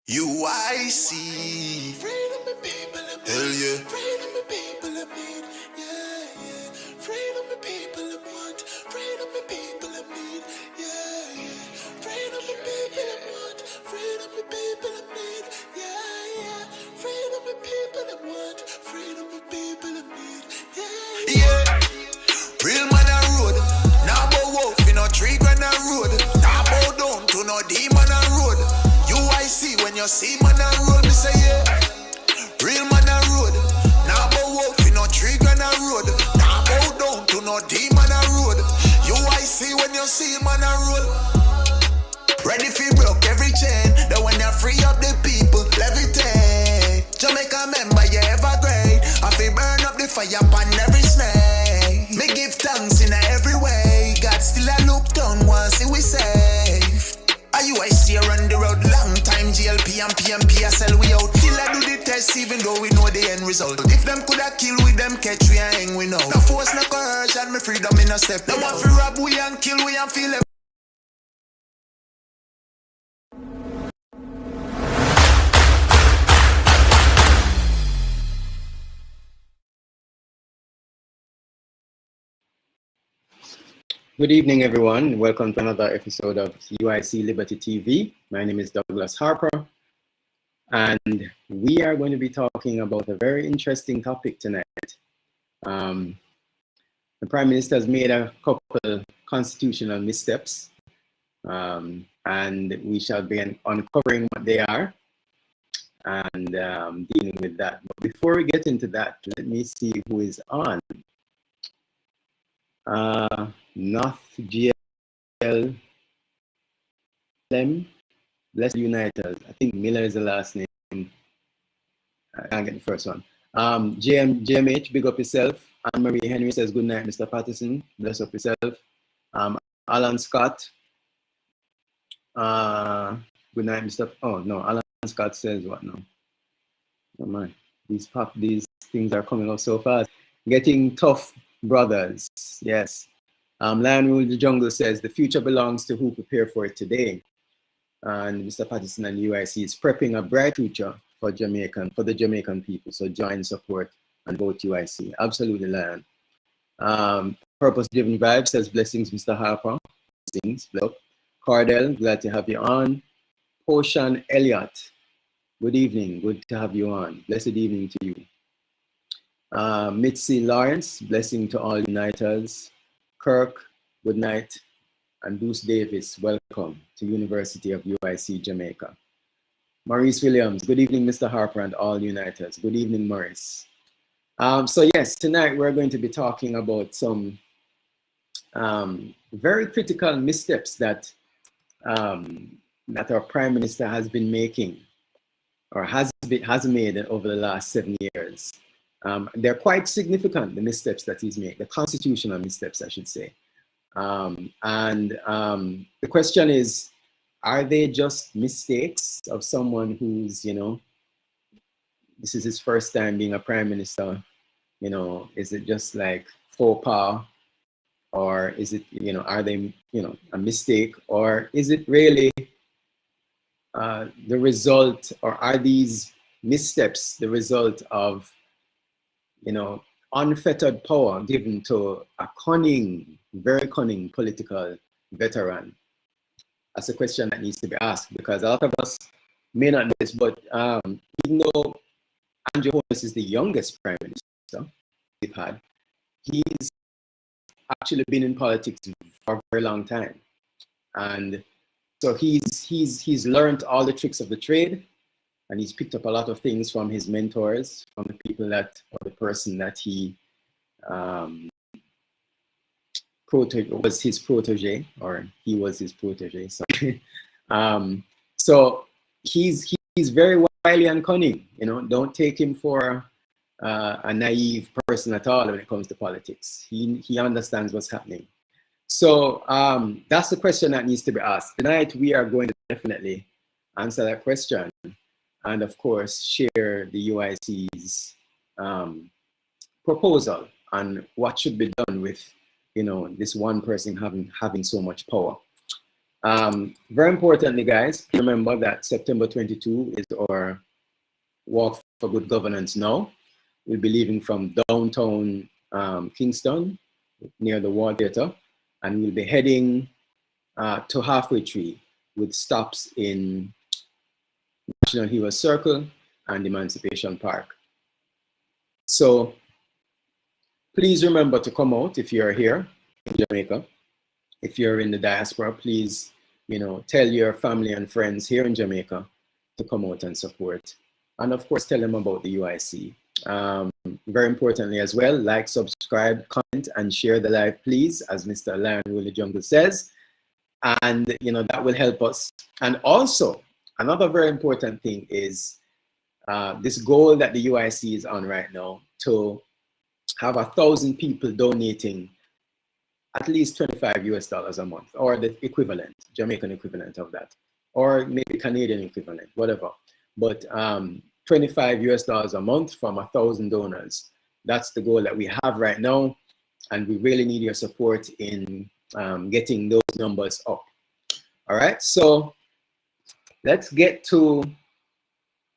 UIC. Freedom the people of need. Hell yeah. Freedom the people of need. Yeah, yeah. Freedom the people of want. Freedom the people of need. Yeah, yeah. Freedom the people of want. Freedom the people of need. Yeah, yeah. Freedom the people of want. Freedom the people of need. Yeah, Yeah. Real man a road. Now bow wolf in a tree grand a road. Now bow down to no demon a road. UIC when you see man a road, me say yeah. Real man a road. Now bow wolf in a tree grand a road. Now bow down to no demon a road. UIC when you see man a road. Ready for broke every chain. That when you free up the people, levitate. Jamaica member, you ever great. I feel burn up the fire upon every snake. Me give thanks in every way. God still a look down once see we safe. UIC around the road, long time GLP and PMP I sell we out. Till I do the test even though we know the end result. If them coulda kill with them catch we and hang we know. No force, no coercion, me freedom in a step. No one fi rob we and kill we and feel it. Good evening, everyone. Welcome to another episode of UIC Liberty TV. My name is Douglas Harper, and we are going to be talking about a very interesting topic tonight. The Prime Minister has made a couple constitutional missteps, and we shall be uncovering what they are and dealing with that. But before we get into that, let me see who is on. North GL Lem, Blessed United. I think Miller is the last name. I can't get the first one. JMH, big up yourself. Anne-Marie Henry says, good night, Mr. Patterson. Bless up yourself. Alan Scott. Good night, Mr. Oh, no, Alan Scott says what now? Oh my, these things are coming up so fast. Getting tough, brothers. Yes. Lion Rule the Jungle says the future belongs to who prepare for it today. And Mr. Patterson and UIC is prepping a bright future for the Jamaican people. So join, support, and vote UIC. Absolutely, Lion. Purpose Driven Vibe says blessings, Mr. Harper. Blessings. Cardell, glad to have you on. Ocean Elliott, good evening. Good to have you on. Blessed evening to you. Mitzi Lawrence, blessing to all uniters. Kirk, good night. And Bruce Davis, welcome to University of UIC Jamaica. Maurice Williams, good evening, Mr. Harper and all uniters. Good evening, Maurice. So yes, tonight we're going to be talking about some very critical missteps that our Prime Minister has been making or has made over the last 7 years. They're quite significant, the missteps that he's made, the constitutional missteps, I should say. The question is, are they just mistakes of someone who's, this is his first time being a prime minister? Is it just like faux pas? Or is it, are they, a mistake? Or is it really the result, or are these missteps the result of unfettered power given to a cunning, very cunning political veteran? That's a question that needs to be asked, because a lot of us may not know this, but even though Andrew Holness is the youngest prime minister we've had, he's actually been in politics for a very long time. And so he's learned all the tricks of the trade, and he's picked up a lot of things from his mentors, from the people that, or the person that he was his protege, or he was his protege. Sorry. So he's very wily and cunning. Don't take him for a naive person at all when it comes to politics. He understands what's happening. So that's the question that needs to be asked. Tonight we are going to definitely answer that question, and of course share the UIC's proposal on what should be done with this one person having so much power. Very importantly, guys, remember that September 22 is our Walk for Good Governance now. We'll be leaving from downtown Kingston, near the War Theatre, and we'll be heading to Halfway Tree with stops in National Heroes Circle and Emancipation Park. So please remember to come out if you're here in Jamaica. If you're in the diaspora, please, tell your family and friends here in Jamaica to come out and support. And of course, tell them about the UIC. Very importantly as well, like, subscribe, comment, and share the live, please, as Mr. Lion Willie Jungle says. And, that will help us. And also, another very important thing is this goal that the UIC is on right now to have 1,000 people donating at least $25 a month, or the equivalent, Jamaican equivalent of that, or maybe Canadian equivalent, whatever. But $25 a month from 1,000 donors. That's the goal that we have right now. And we really need your support in getting those numbers up. All right, so let's get to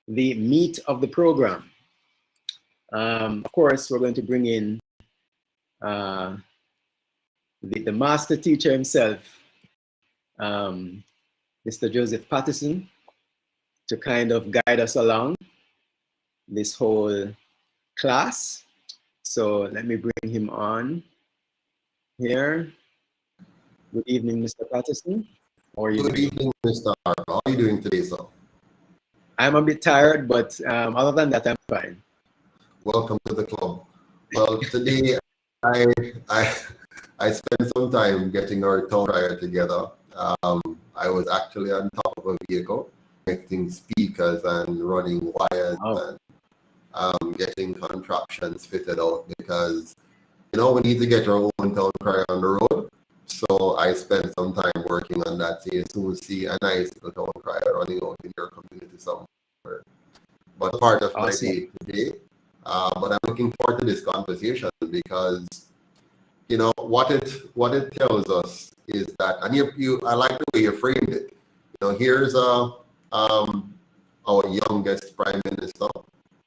the meat of the program. Of course, we're going to bring in the master teacher himself, Mr. Joseph Patterson, to kind of guide us along this whole class. So let me bring him on here. Good evening, Mr. Patterson. How are you doing? Good evening, Mr. Harper. How are you doing today, sir? I'm a bit tired, but other than that, I'm fine. Welcome to the club. Well, today I spent some time getting our town crier together. I was actually on top of a vehicle, connecting speakers and running wires and getting contraptions fitted out, because we need to get our own town crier on the road. So I spent some time working on that. So you soon see a nice little town crier running out in your community somewhere. But part of my day today. But I'm looking forward to this conversation, because what it tells us is that, and I like the way you framed it. Here's our youngest prime minister,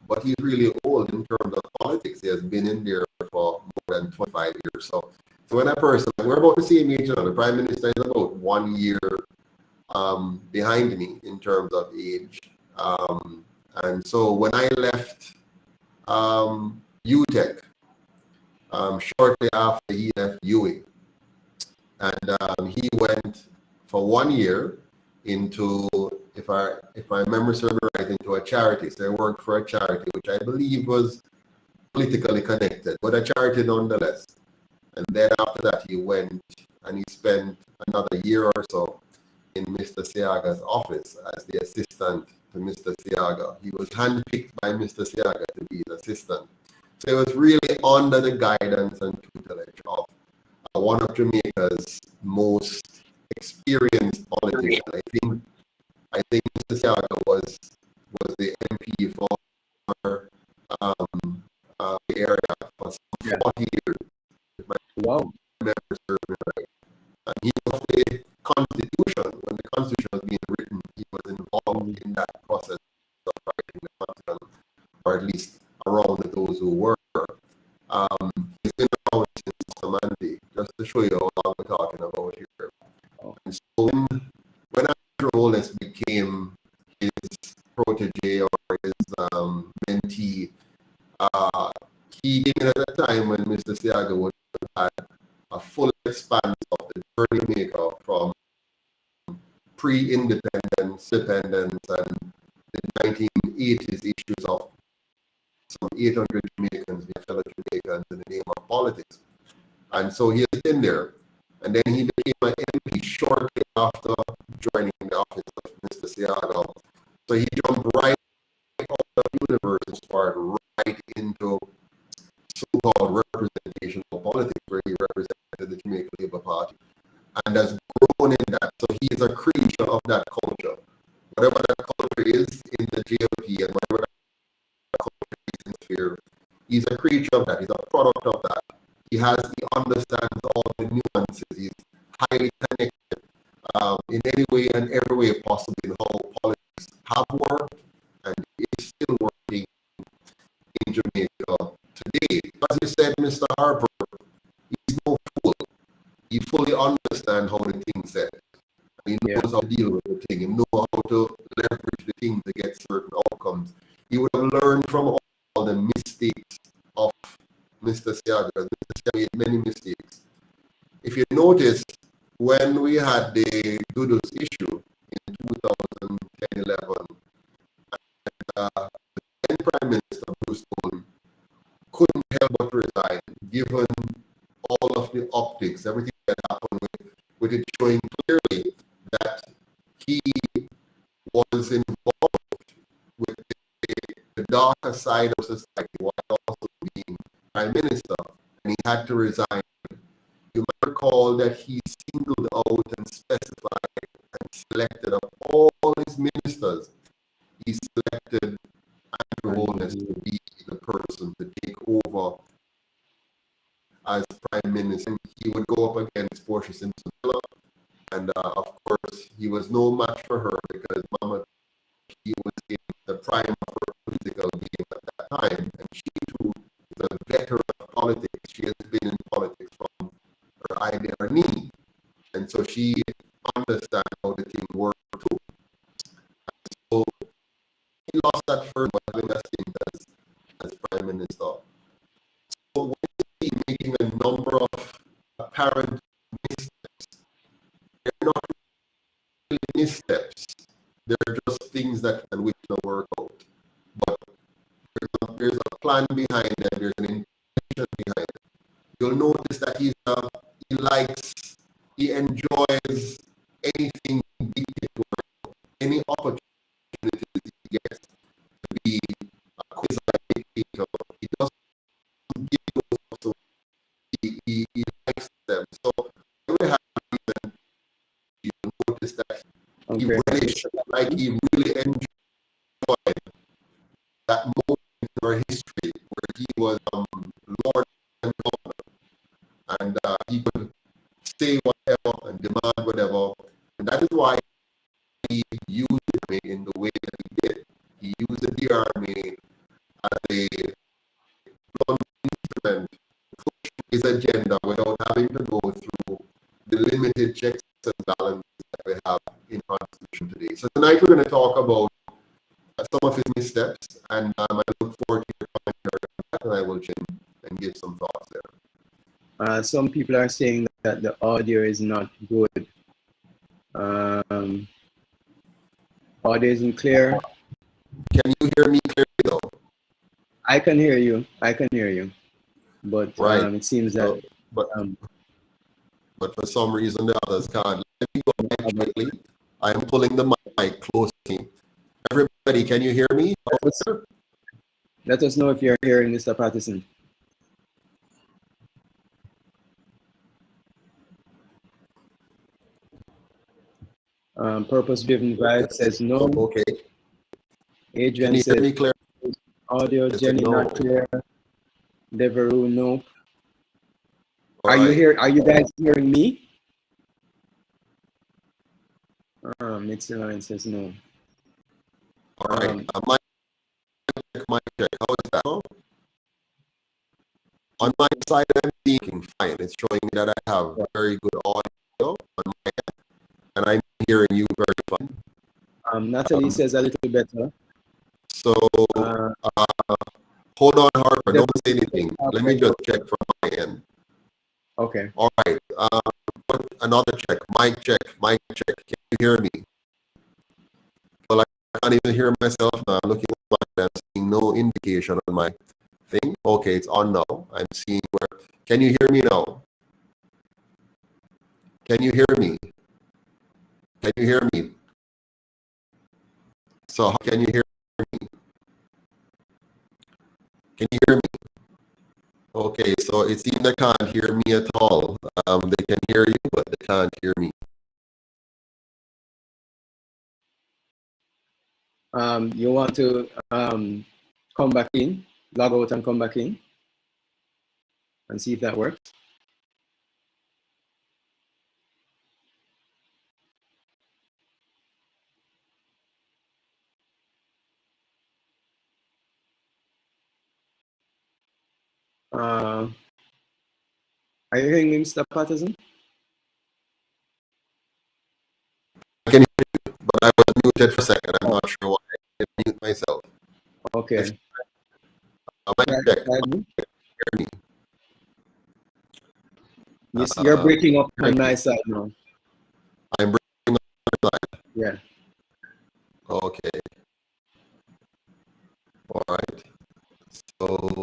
but he's really old in terms of politics. He has been in there for more than 25 years. So when a person, we're about the same age, the prime minister is about 1 year behind me in terms of age. And so when I left UTech, shortly after he left UA, and he went for 1 year into, if I remember serving right, into a charity. So I worked for a charity which I believe was politically connected, but a charity nonetheless. And then after that, he went and he spent another year or so in Mr. Siaga's office as the assistant to Mr. Siaga. He was handpicked by Mr. Siaga to be his assistant. So it was really under the guidance and tutelage of one of Jamaica's most experienced politicians. I think Mr. Siaga was the MP for the area for 40 years. Wow. And he was the Constitution. When the Constitution was being written, he was involved in that process of writing the Constitution, or at least around those who were. He's been around since Monday, just to show you how long we're talking about here. And so when Andrew Holness became his protege or his mentee, he came in at a time when Mr. Siaga would have had a full expanse of the journey maker from pre-independence, independence, and the 1980s issues of some 800 Jamaicans, fellow Jamaicans, in the name of politics. And so he has been there. And then he became an MP shortly after joining the office of Mr. Siaga. So he jumped right out of the universe and started right into so-called representational politics, where he represented the Jamaican Labour Party and has grown in that. So he is a creature of that culture. Whatever that culture is in the JLP and whatever that culture is in sphere, he's a creature of that. He's a product of that. He understands all the nuances. He's highly connected in any way and every way possible in how politics have worked and is still working in Jamaica today. As you said, Mr. Harper, he's no fool. He fully understands how the thing set. He knows how to deal with the thing. He knows how to leverage the thing to get certain outcomes. He would have learned from all the mistakes of Mr. Seaga. Mr. Seaga made many mistakes. If you notice, when we had the Doodles issue in 2010-11, the then Prime Minister Bruce Cole couldn't help but resign, given all of the optics, everything that happened with it showing clearly that he was involved with the darker side of society while also being Prime Minister, and he had to resign. You might recall that he singled out and specified and selected of all his ministers, he selected Andrew Holness to be the person to take over as Prime Minister. He would go up against Portia Simpson Miller, and of course, he was no match for her because Mama, he was in the prime of her political game at that time, and she too is a veteran of politics. She has been in politics from her eye to her knee, and so she understands how the thing works too. And so he lost that first one, having a stint as Prime Minister. So when you see making a number of apparent missteps, they're not really missteps. They're just things that can which don't work out. But there's a plan behind them. There's an intention behind it. You'll notice that he enjoys anything dictated to him, any opportunity he gets to be a quasi dictator. He doesn't give those up, so he likes them. So when we have even, you'll notice that he relished, like he really enjoyed that moment in our history where he was Lord and Governor, and he could say whatever and demand whatever, and that is why he used it in the way that he did. He used the DRMA as a blunt instrument to push his agenda without having to go through the limited checks and balances that we have in our Constitution today. So tonight we're going to talk about some of his missteps, and I look forward to your comment, and I will chime and give some thoughts there. Some people are saying that the audio is not good. Audio isn't clear. Can you hear me clearly though? I can hear you. But right. It seems that. But for some reason the others can't. Let me go back quickly. I am pulling the mic close to me. Everybody, can you hear me? Let us know if you're hearing Mr. Patterson. Purpose-driven vibe says no. Okay. Adrian says me clear? Audio, Jenny no. Not clear. Devereaux, no. All you here? Are you guys hearing me? Mixer says no. All right. My check. How is that? On my side, I'm thinking fine. It's showing me that I have very good audio on my end, and I'm hearing you very fine. Natalie says a little better. So hold on, Harper. Don't say anything. Let me just check from my end. Okay. All right. Another check. Mic check. Can you hear me? Well, I can't even hear myself now. I'm looking at my, I'm seeing no indication on my thing. Okay, it's on now. I'm seeing where. Can you hear me now? Can you hear me? Can you hear me? So can you hear me? Can you hear me? Okay, so it seems they can't hear me at all. They can hear you, but they can't hear me. You want to come back in, log out and come back in, and see if that works. Are you hearing me, Mr. Patterson? I can hear you, but I was muted for a second. I'm not sure why. I didn't mute myself. Okay. Mic check. Pardon? Hear me. Yes, you're breaking up on my side now. I'm breaking up my side. Yeah. Okay. All right. So,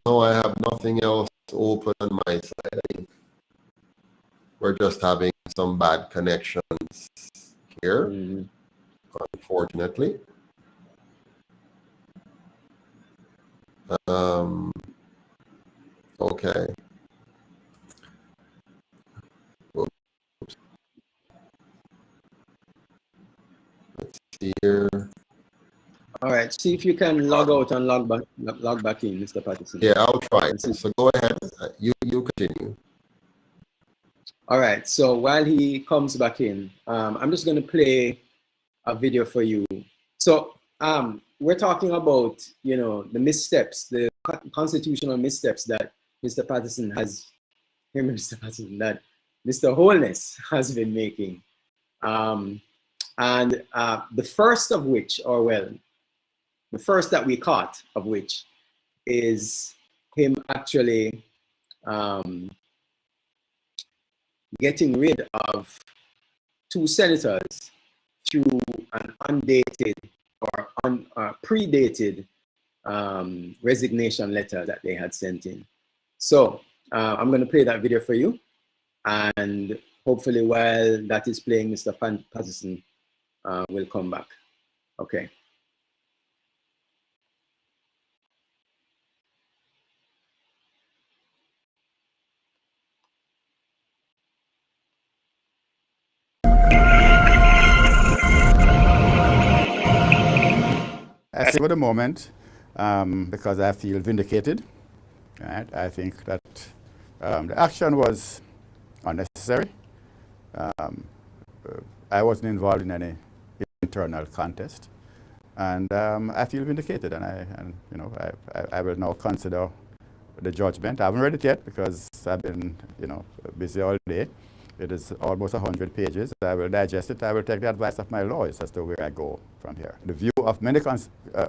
no, I have nothing else open on my side. We're just having some bad connections here, unfortunately. Okay. Oops. Let's see here. All right. See if you can log out and log back in, Mr. Patterson. Yeah, I'll try. So go ahead. You continue. All right. So while he comes back in, I'm just going to play a video for you. So we're talking about, the missteps, the constitutional missteps that Mr. Patterson has, Mr. Patterson, that Mr. Holness has been making. And the first of which, the first that we caught of which is him actually getting rid of 2 senators through an undated or predated resignation letter that they had sent in. So I'm going to play that video for you, and hopefully while that is playing, Mr. Patterson will come back. Okay. I say for the moment, because I feel vindicated. Right? I think that the action was unnecessary. I wasn't involved in any internal contest, and I feel vindicated. And I will now consider the judgment. I haven't read it yet because I've been busy all day. It is almost 100 pages. I will digest it. I will take the advice of my lawyers as to where I go from here. The view of many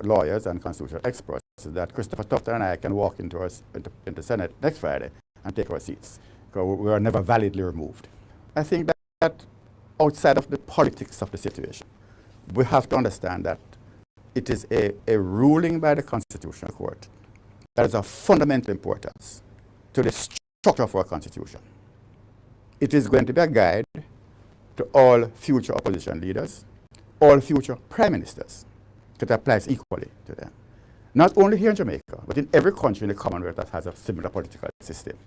lawyers and constitutional experts is that Christopher Tufton and I can walk into the Senate next Friday and take our seats, because we are never validly removed. I think that outside of the politics of the situation, we have to understand that it is a ruling by the Constitutional Court that is of fundamental importance to the structure of our Constitution. It is going to be a guide to all future opposition leaders, all future prime ministers. It applies equally to them. Not only here in Jamaica, but in every country in the Commonwealth that has a similar political system.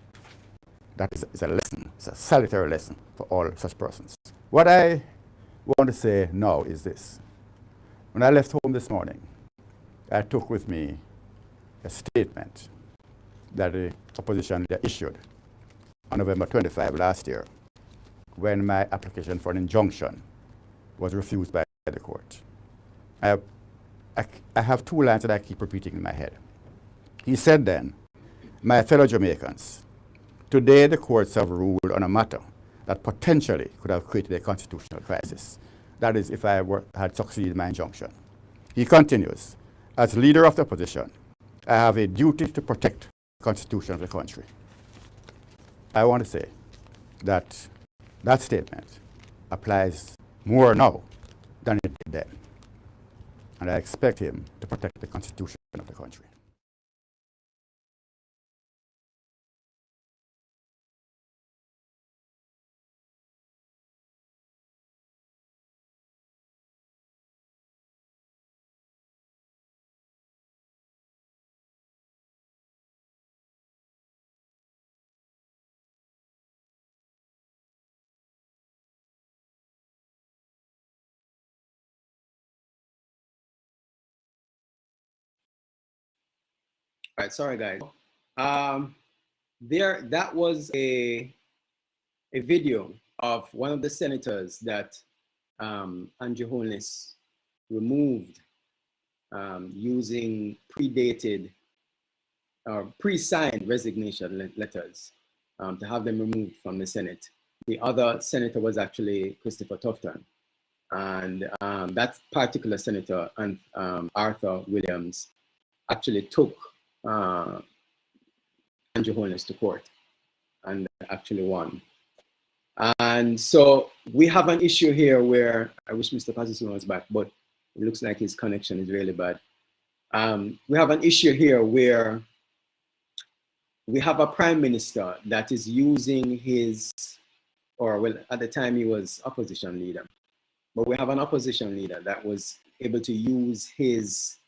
That is a lesson, it's a salutary lesson for all such persons. What I want to say now is this. When I left home this morning, I took with me a statement that the opposition leader issued on November 25 last year, when my application for an injunction was refused by the court. I have 2 lines that I keep repeating in my head. He said then, "My fellow Jamaicans, today the courts have ruled on a matter that potentially could have created a constitutional crisis. That is, if I had succeeded in my injunction." He continues, "As leader of the opposition, I have a duty to protect the Constitution of the country." I want to say that that statement applies more now than it did then. And I expect him to protect the Constitution of the country. All right, sorry guys. That was a video of one of the senators that Andrew Holness removed using predated or pre-signed resignation letters to have them removed from the Senate. The other senator was actually Christopher Tufton. And that particular senator, and Arthur Williams, actually took Andrew Holness to court and actually won. And so we have an issue here where, I wish Mr. Patterson was back, but it looks like his connection is really bad. We have an issue here where we have a prime minister that is using his, or well, at the time he was opposition leader, but we have an opposition leader that was able to use his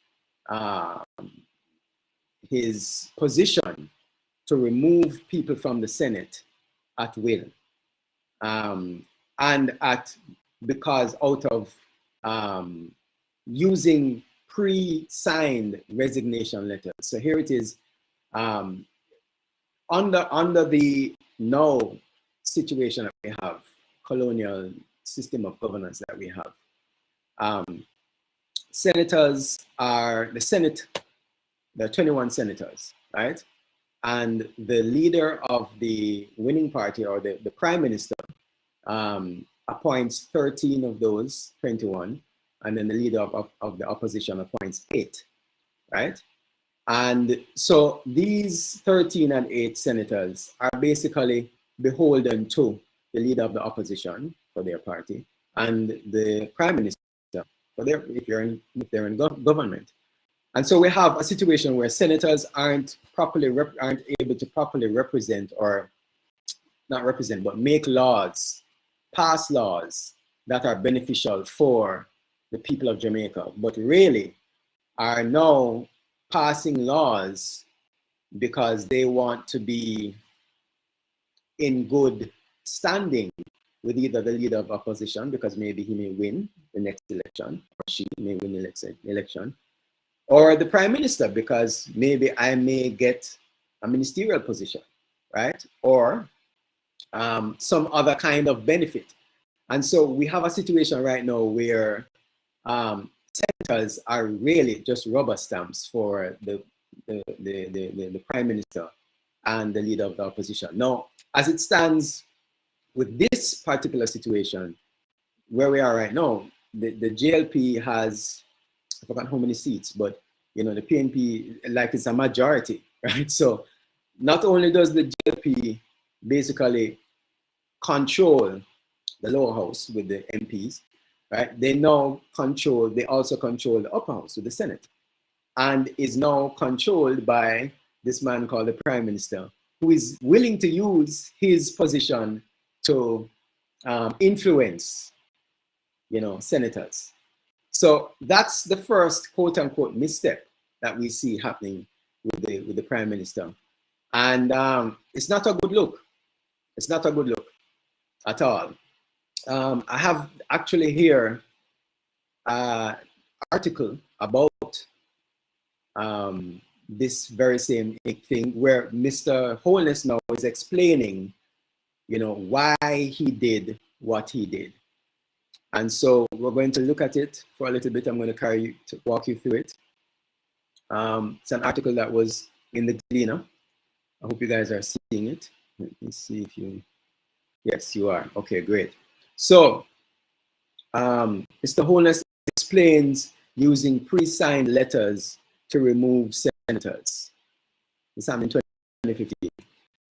position to remove people from the Senate at will. And because out of using pre-signed resignation letters. So here it is, under the now situation that we have, colonial system of governance that we have, senators are, the Senate, there are 21 senators, right? And the leader of the winning party, or the prime minister, appoints 13 of those 21, and then the leader of the opposition appoints 8, right? And so these 13 and 8 senators are basically beholden to the leader of the opposition for their party and the prime minister for their, if they're in government. And so we have a situation where senators aren't able to properly represent, or not represent, but make laws, pass laws that are beneficial for the people of Jamaica, but really are now passing laws because they want to be in good standing with either the leader of opposition, because maybe he may win the next election, or she may win the next election, or the prime minister, because maybe I may get a ministerial position, right? Or some other kind of benefit. And so we have a situation right now where senators are really just rubber stamps for the prime minister and the leader of the opposition. Now, as it stands with this particular situation, where we are right now, the JLP has, I forgot how many seats, but you know, the PNP, like, it's a majority, right? So not only does the JLP basically control the lower house with the MPs, right? They also control the upper house with the Senate, and is now controlled by this man called the Prime Minister, who is willing to use his position to influence, you know, senators. So that's the first quote unquote misstep that we see happening with the Prime Minister. And it's not a good look. It's not a good look at all. I have actually here an article about this very same thing, where Mr. Holness now is explaining, you know, why he did what he did. And so we're going to look at it for a little bit. I'm going to walk you through it. It's an article that was in the Gleaner. I hope you guys are seeing it. Let me see if you, yes, you are. Okay, great. So Mr. Holness explains using pre-signed letters to remove senators. This happened in 2015.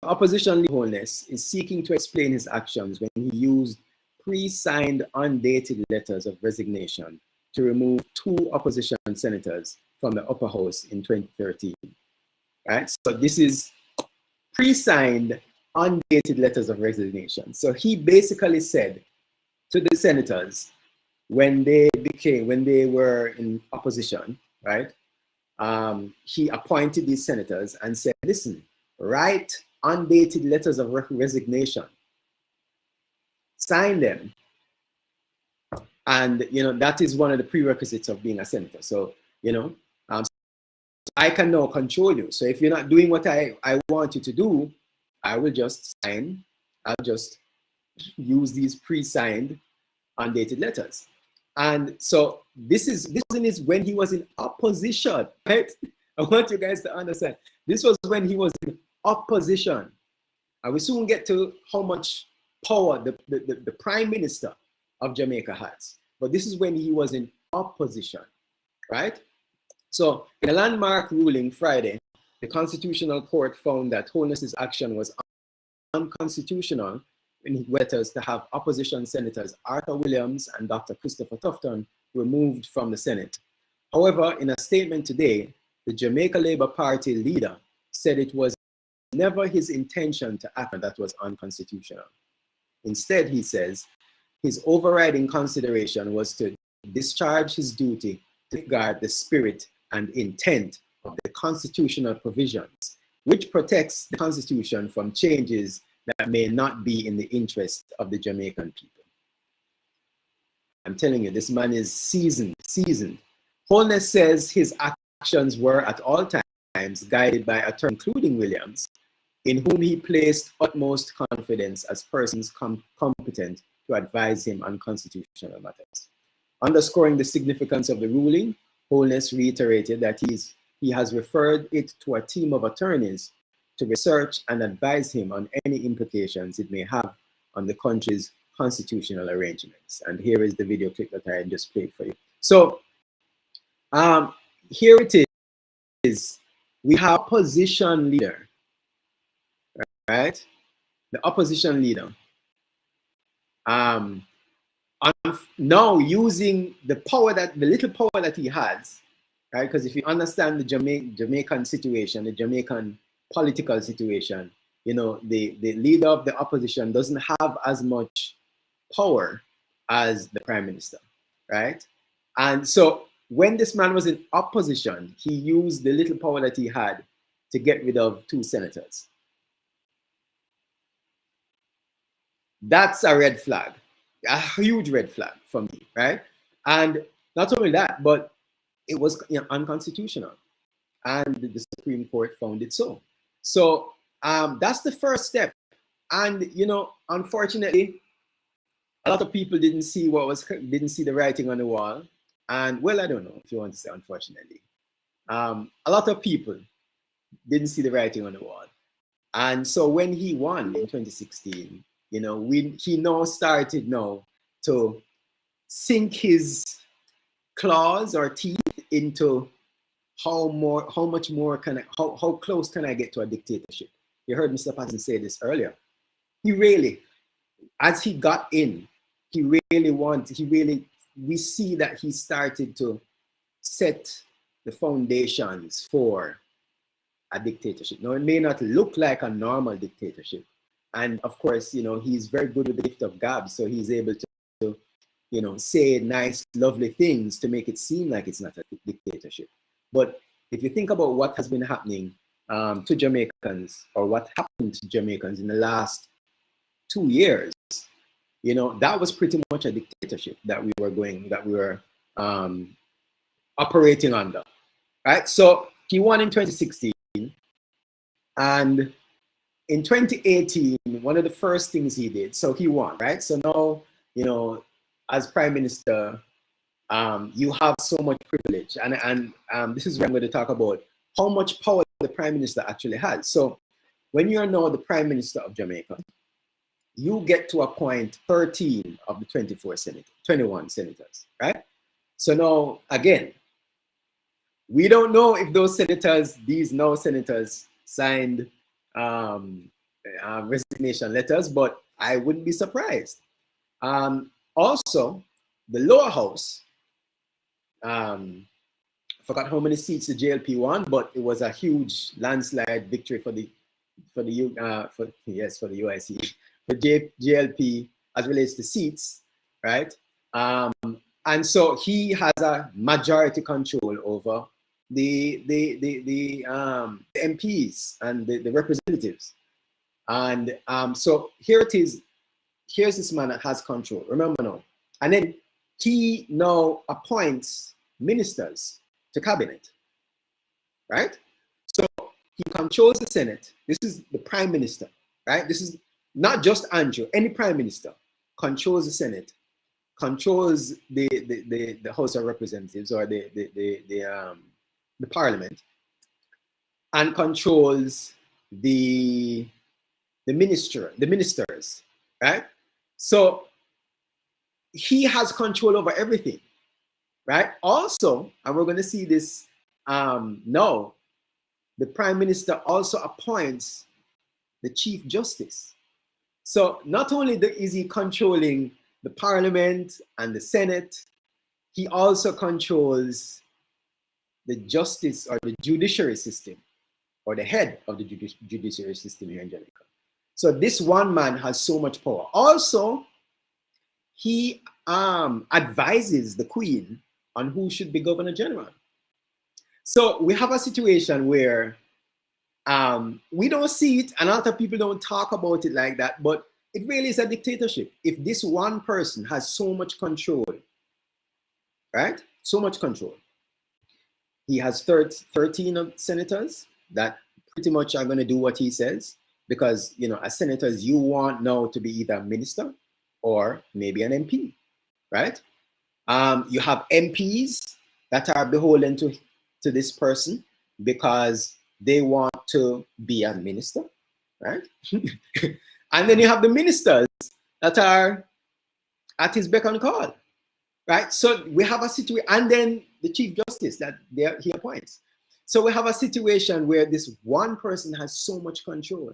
Opposition leader Holness is seeking to explain his actions when he used pre-signed undated letters of resignation to remove 2 opposition senators from the upper house in 2013. Right? So this is pre-signed undated letters of resignation. So he basically said to the senators, when they were in opposition, right? He appointed these senators and said, listen, write undated letters of resignation, sign them. And, you know, that is one of the prerequisites of being a senator. So, you know, I can now control you. So if you're not doing what I want you to do, I will just sign. I'll just use these pre-signed undated letters. And so this is when he was in opposition, right? I want you guys to understand. This was when he was in opposition. And we soon get to how much power the Prime Minister of Jamaica has. But this is when he was in opposition, right? So in a landmark ruling Friday, the Constitutional Court found that Holness's action was unconstitutional in letters to have opposition senators Arthur Williams and Dr. Christopher Tufton removed from the Senate. However, in a statement today, the Jamaica Labour Party leader said it was never his intention to act that was unconstitutional. Instead, he says, his overriding consideration was to discharge his duty to guard the spirit and intent of the constitutional provisions, which protects the Constitution from changes that may not be in the interest of the Jamaican people. I'm telling you, this man is seasoned. Holness says his actions were at all times guided by attorneys, including Williams, in whom he placed utmost confidence as persons competent to advise him on constitutional matters. Underscoring the significance of the ruling, Holness reiterated that he has referred it to a team of attorneys to research and advise him on any implications it may have on the country's constitutional arrangements. And here is the video clip that I just played for you. So here it is. We have opposition leader, right? The opposition leader. Now using the little power that he has, right? Because if you understand the Jamaican situation, the Jamaican political situation, you know, the leader of the opposition doesn't have as much power as the prime minister, right? And so when this man was in opposition, he used the little power that he had to get rid of 2 senators. That's a red flag, a huge red flag for me, right? And not only that, but it was unconstitutional, and the Supreme Court found it so. So that's the first step. And you know, unfortunately, a lot of people didn't see the writing on the wall. And well, I don't know if you want to say unfortunately. A lot of people didn't see the writing on the wall. And so when he won in 2016, you know, he now started to sink his claws or teeth into how close can I get to a dictatorship? You heard Mr. Patton say this earlier. He really, as he got in, we see that he started to set the foundations for a dictatorship. Now, it may not look like a normal dictatorship. And of course, you know, he's very good with the gift of gab, so he's able to, you know, say nice, lovely things to make it seem like it's not a dictatorship. But if you think about what has been happening to Jamaicans, or what happened to Jamaicans in the last 2 years, you know, that was pretty much a dictatorship that we were operating under, right? So he won in 2016, and in 2018, one of the first things he did, so he won, right? So now, you know, as Prime Minister, you have so much privilege, and this is where I'm going to talk about how much power the Prime Minister actually has. So when you are now the Prime Minister of Jamaica, you get to appoint 13 of the 21 senators, right? So now, again, we don't know if these senators signed resignation letters, but I wouldn't be surprised. Also, the lower house, forgot how many seats the JLP won, but it was a huge landslide victory for the UIC, for JLP as relates to seats, right? And so he has a majority control over the MPs and the representatives. And so here it is. Here's this man that has control. Remember now. And then he now appoints ministers to cabinet, right? So he controls the Senate. This is the Prime Minister, right? This is not just Andrew. Any Prime Minister controls the Senate, controls the House of Representatives or the Parliament, and controls the ministers, right? So he has control over everything, right? Also, and we're going to see this now, the Prime Minister also appoints the Chief Justice. So not only is he controlling the Parliament and the Senate, he also controls the justice or the judiciary system, or the head of the judiciary system here in Jamaica. So this one man has so much power. Also, he advises the Queen on who should be Governor General. So we have a situation where we don't see it, and a lot of people don't talk about it like that, but it really is a dictatorship. If this one person has so much control, right? So much control. He has 13 senators that pretty much are going to do what he says, because, you know, as senators, you want now to be either a minister or maybe an MP, right? You have MPs that are beholden to this person because they want to be a minister, right? And then you have the ministers that are at his beck and call, right? So we have a situation, and then the Chief Justice that he appoints. So we have a situation where this one person has so much control.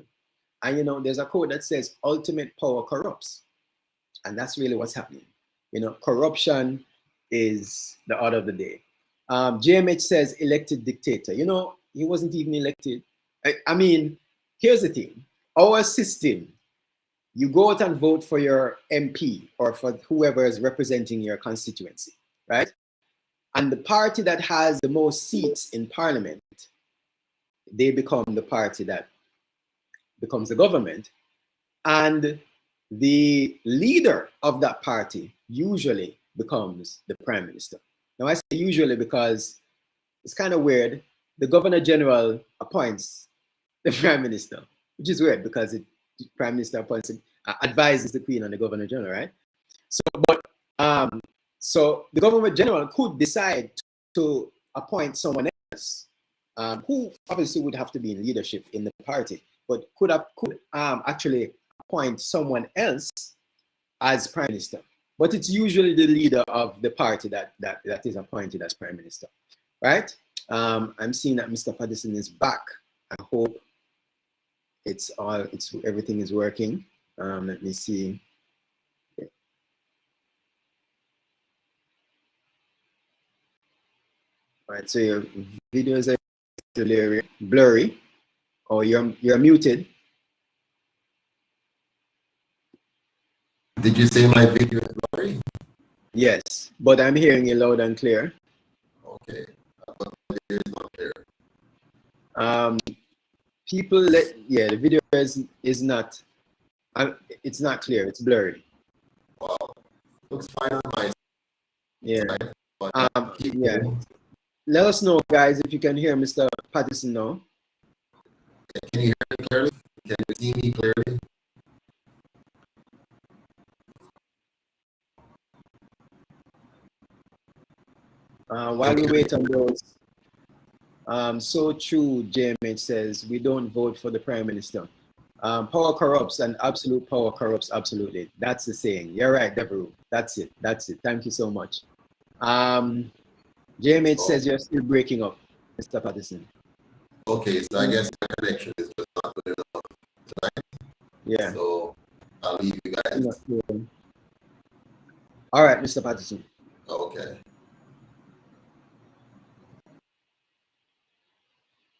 And, you know, there's a quote that says, ultimate power corrupts. And that's really what's happening. You know, corruption is the order of the day. JMH says elected dictator. You know, he wasn't even elected. I mean, here's the thing. Our system, you go out and vote for your MP or for whoever is representing your constituency, right? And the party that has the most seats in Parliament, they become the party that becomes the government. And the leader of that party usually becomes the Prime Minister. Now I say usually because it's kind of weird. The Governor General appoints the Prime Minister, which is weird because the Prime Minister appoints him, advises the Queen and the Governor General, right? So, but so the Governor General could decide to appoint someone else, who obviously would have to be in leadership in the party, but could actually appoint someone else as Prime Minister. But it's usually the leader of the party that is appointed as Prime Minister, right? I'm seeing that Mr. Patterson is back. I hope everything is working. Let me see. Okay. All right, so your videos are blurry, or you're muted. Did you say my video is blurry? Yes, but I'm hearing you loud and clear. Okay, but it is not clear. The video is not. It's not clear. It's blurry. Wow, looks fine on my Yeah. side. But Yeah. Let us know, guys, if you can hear Mr. Patterson now. Can you hear me clearly? Can you see me clearly? While we wait on those, so true, JMH says, we don't vote for the Prime Minister. Power corrupts and absolute power corrupts absolutely. That's the saying. You're right, Devereaux. That's it. Thank you so much. JMH says you're still breaking up, Mr. Patterson. Okay, so I guess my connection is just not good enough tonight. Yeah. So I'll leave you guys. All right, Mr. Patterson. Okay.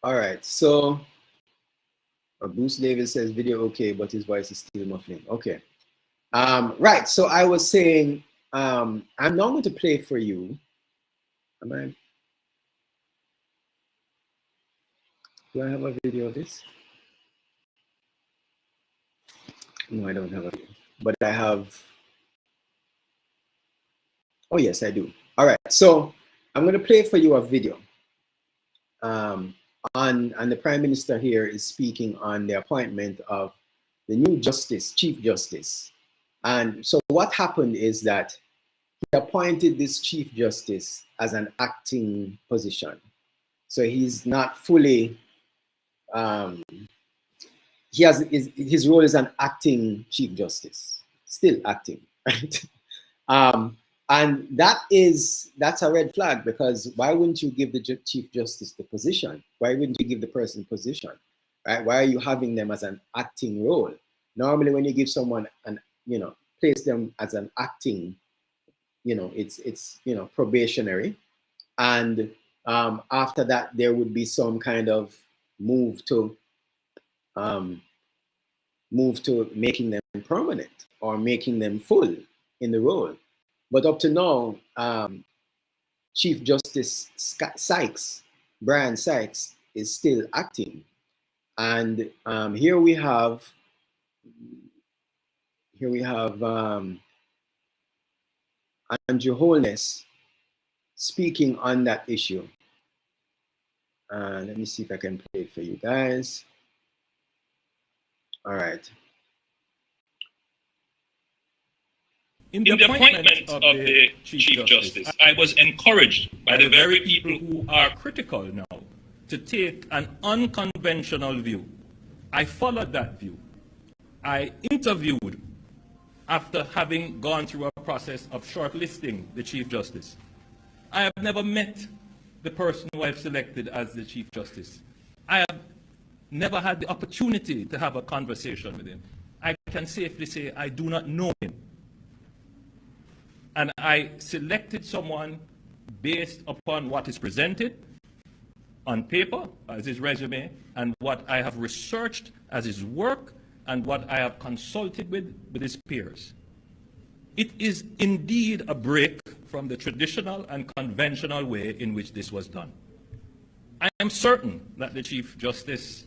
All right, so Bruce Davis says video okay, but his voice is still muffling. Okay. Right, so I was saying, I'm now going to play for you. Do I have a video of this? No, I don't have a video, but I have. Oh yes, I do. All right, so I'm going to play for you a video. And the Prime Minister here is speaking on the appointment of the new Chief Justice. And so what happened is that he appointed this Chief Justice as an acting position. So he's not fully, he has his role is an acting Chief Justice, still acting, right? And that's a red flag, because why wouldn't you give the Chief Justice the position? Why wouldn't you give the person position, right? Why are you having them as an acting role? Normally, when you give someone an, place them as an acting, it's probationary, and after that there would be some kind of move to making them permanent or making them full in the role. But up to now, Chief Justice Brian Sykes, is still acting, and here we have Andrew Holness speaking on that issue. Let me see if I can play it for you guys. All right. In the appointment of the Chief Justice, I was encouraged by the very people who are critical now to take an unconventional view. I followed that view. I interviewed after having gone through a process of shortlisting the Chief Justice. I have never met the person who I've selected as the Chief Justice. I have never had the opportunity to have a conversation with him. I can safely say I do not know him. And I selected someone based upon what is presented on paper as his resume, and what I have researched as his work, and what I have consulted with his peers. It is indeed a break from the traditional and conventional way in which this was done. I am certain that the Chief Justice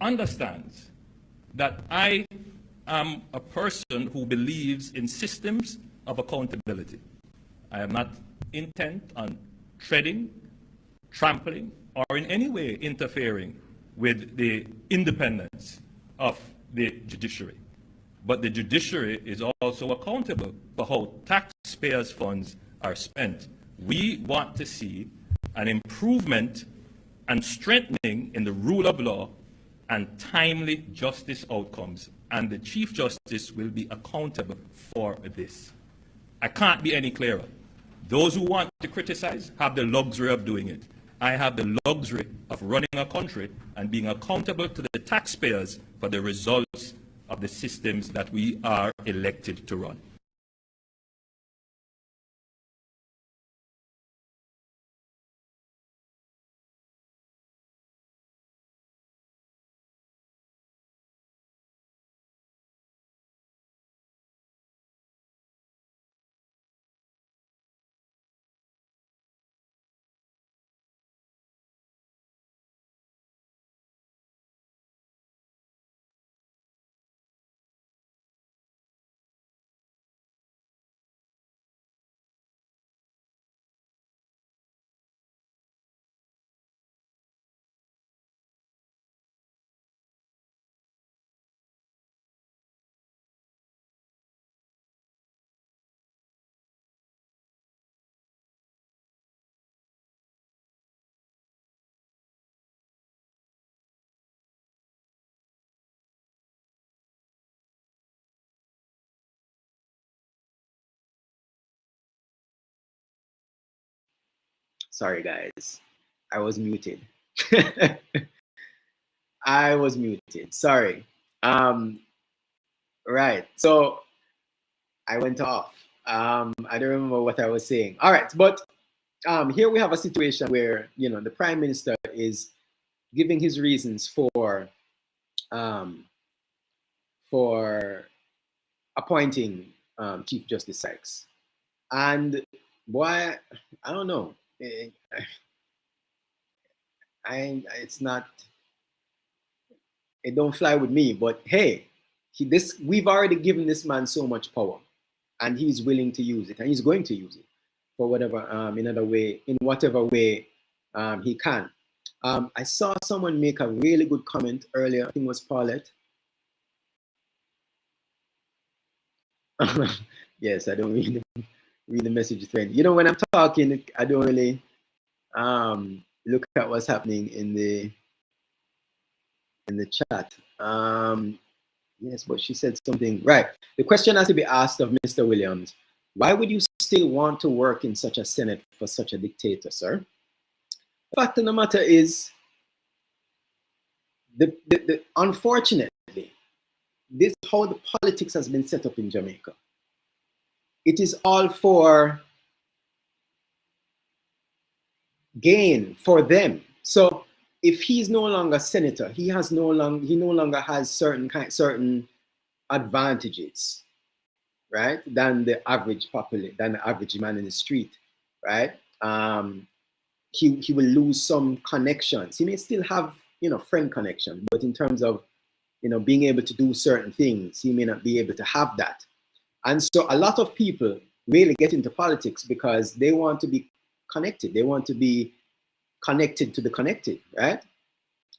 understands that I am a person who believes in systems of accountability. I am not intent on treading, trampling, or in any way interfering with the independence of the judiciary. But the judiciary is also accountable for how taxpayers' funds are spent. We want to see an improvement and strengthening in the rule of law and timely justice outcomes, and the Chief Justice will be accountable for this. I can't be any clearer. Those who want to criticize have the luxury of doing it. I have the luxury of running a country and being accountable to the taxpayers for the results of the systems that we are elected to run. Sorry, guys. I was muted. I was muted. Sorry. Right. So I went off. I don't remember what I was saying. All right. But here we have a situation where, the Prime Minister is giving his reasons for appointing Chief Justice Sykes. And boy, I don't know. It's not, it don't fly with me, but hey, we've already given this man so much power, and he's willing to use it, and he's going to use it for whatever, in whatever way he can. I saw someone make a really good comment earlier. I think it was Paulette. Yes, I don't mean read the message thread. You know, when I'm talking, I don't really look at what's happening in the chat. Yes, but she said something right. The question has to be asked of Mr. Williams. Why would you still want to work in such a Senate for such a dictator, sir? The fact of the matter is, unfortunately, this is how the politics has been set up in Jamaica. It is all for gain for them. So if he's no longer senator, he no longer has certain advantages, right, than the average man in the street, right? He will lose some connections. He may still have, you know, friend connections, but in terms of, you know, being able to do certain things, he may not be able to have that. And so a lot of people really get into politics because they want to be connected. They want to be connected to the connected, right?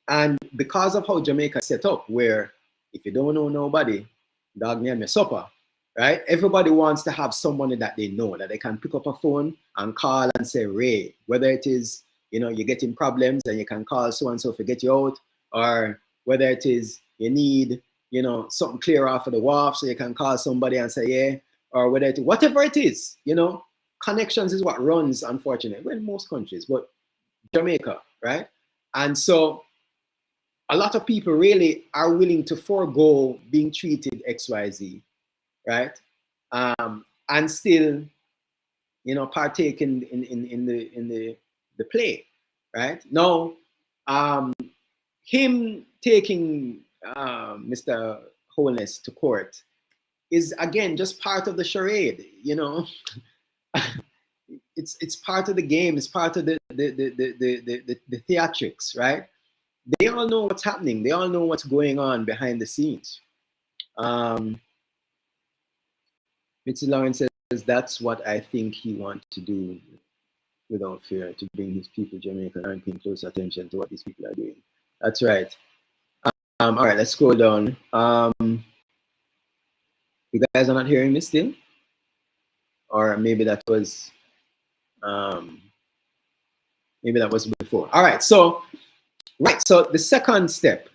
And because of how Jamaica is set up, where if you don't know nobody, dog name your supper, right? Everybody wants to have somebody that they know, that they can pick up a phone and call and say, Ray, whether it is, you know, you're getting problems and you can call so-and-so to get you out, or whether it is you need, you know, something clear off of the wharf, so you can call somebody and say, yeah, or whether it is, whatever it is, you know, connections is what runs, unfortunately, well, in most countries, but Jamaica, right? And so a lot of people really are willing to forego being treated XYZ, right? And still, you know, partake in the play, right? Now, him taking Mr. Holness to court is again just part of the charade, you know. It's part of the game. It's part of the theatrics, right? They all know what's happening. They all know what's going on behind the scenes. Mr. Lawrence says that's what I think he wants to do without fear, to bring his people Jamaica and pay close attention to what these people are doing. That's right. All right, let's scroll down. You guys are not hearing me still? Or maybe that was before. All right, so the second step.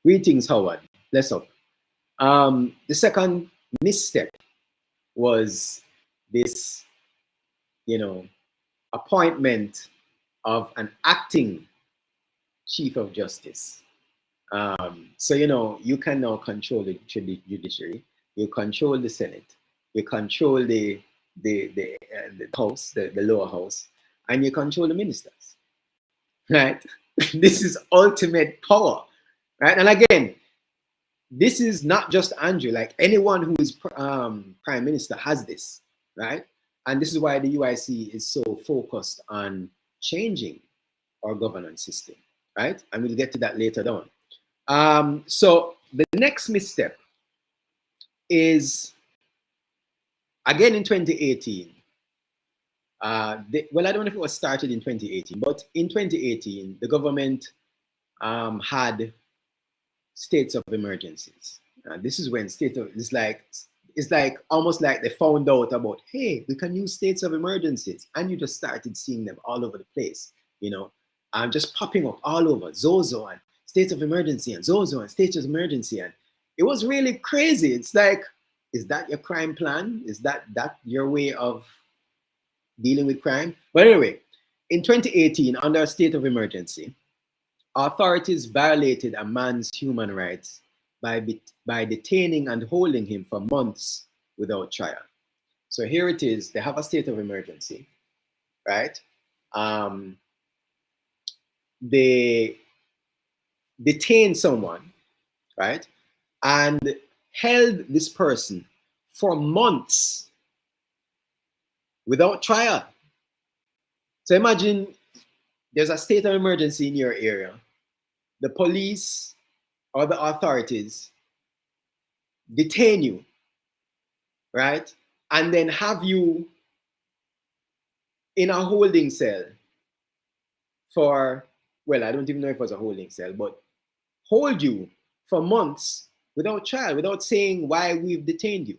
Greetings, Howard. Bless up. The second misstep was this, you know, appointment of an acting Chief of Justice. So, you know, you can now control the judiciary, you control the Senate, you control the House, the lower house, and you control the ministers, right? This is ultimate power, right? And again, this is not just Andrew, like anyone who is prime minister has this, right? And this is why the UIC is so focused on changing our governance system, right? And we'll get to that later on. So the next misstep is, again in 2018, well, I don't know if it was started in 2018, but in 2018, the government had states of emergencies. This is when it's like almost like they found out about, hey, we can use states of emergencies, and you just started seeing them all over the place, you know, just popping up all over, Zozo and states of emergency, and Zozo and states of emergency, and it was really crazy. It's like, is that your crime plan? Is that your way of dealing with crime? But anyway, in 2018, under a state of emergency, authorities violated a man's human rights by detaining and holding him for months without trial. So here it is, they have a state of emergency, right? They detain someone, right? And held this person for months without trial. So imagine there's a state of emergency in your area. The police or the authorities detain you, right? And then have you in a holding cell for, well, I don't even know if it was a holding cell, but hold you for months without trial, without saying why we've detained you.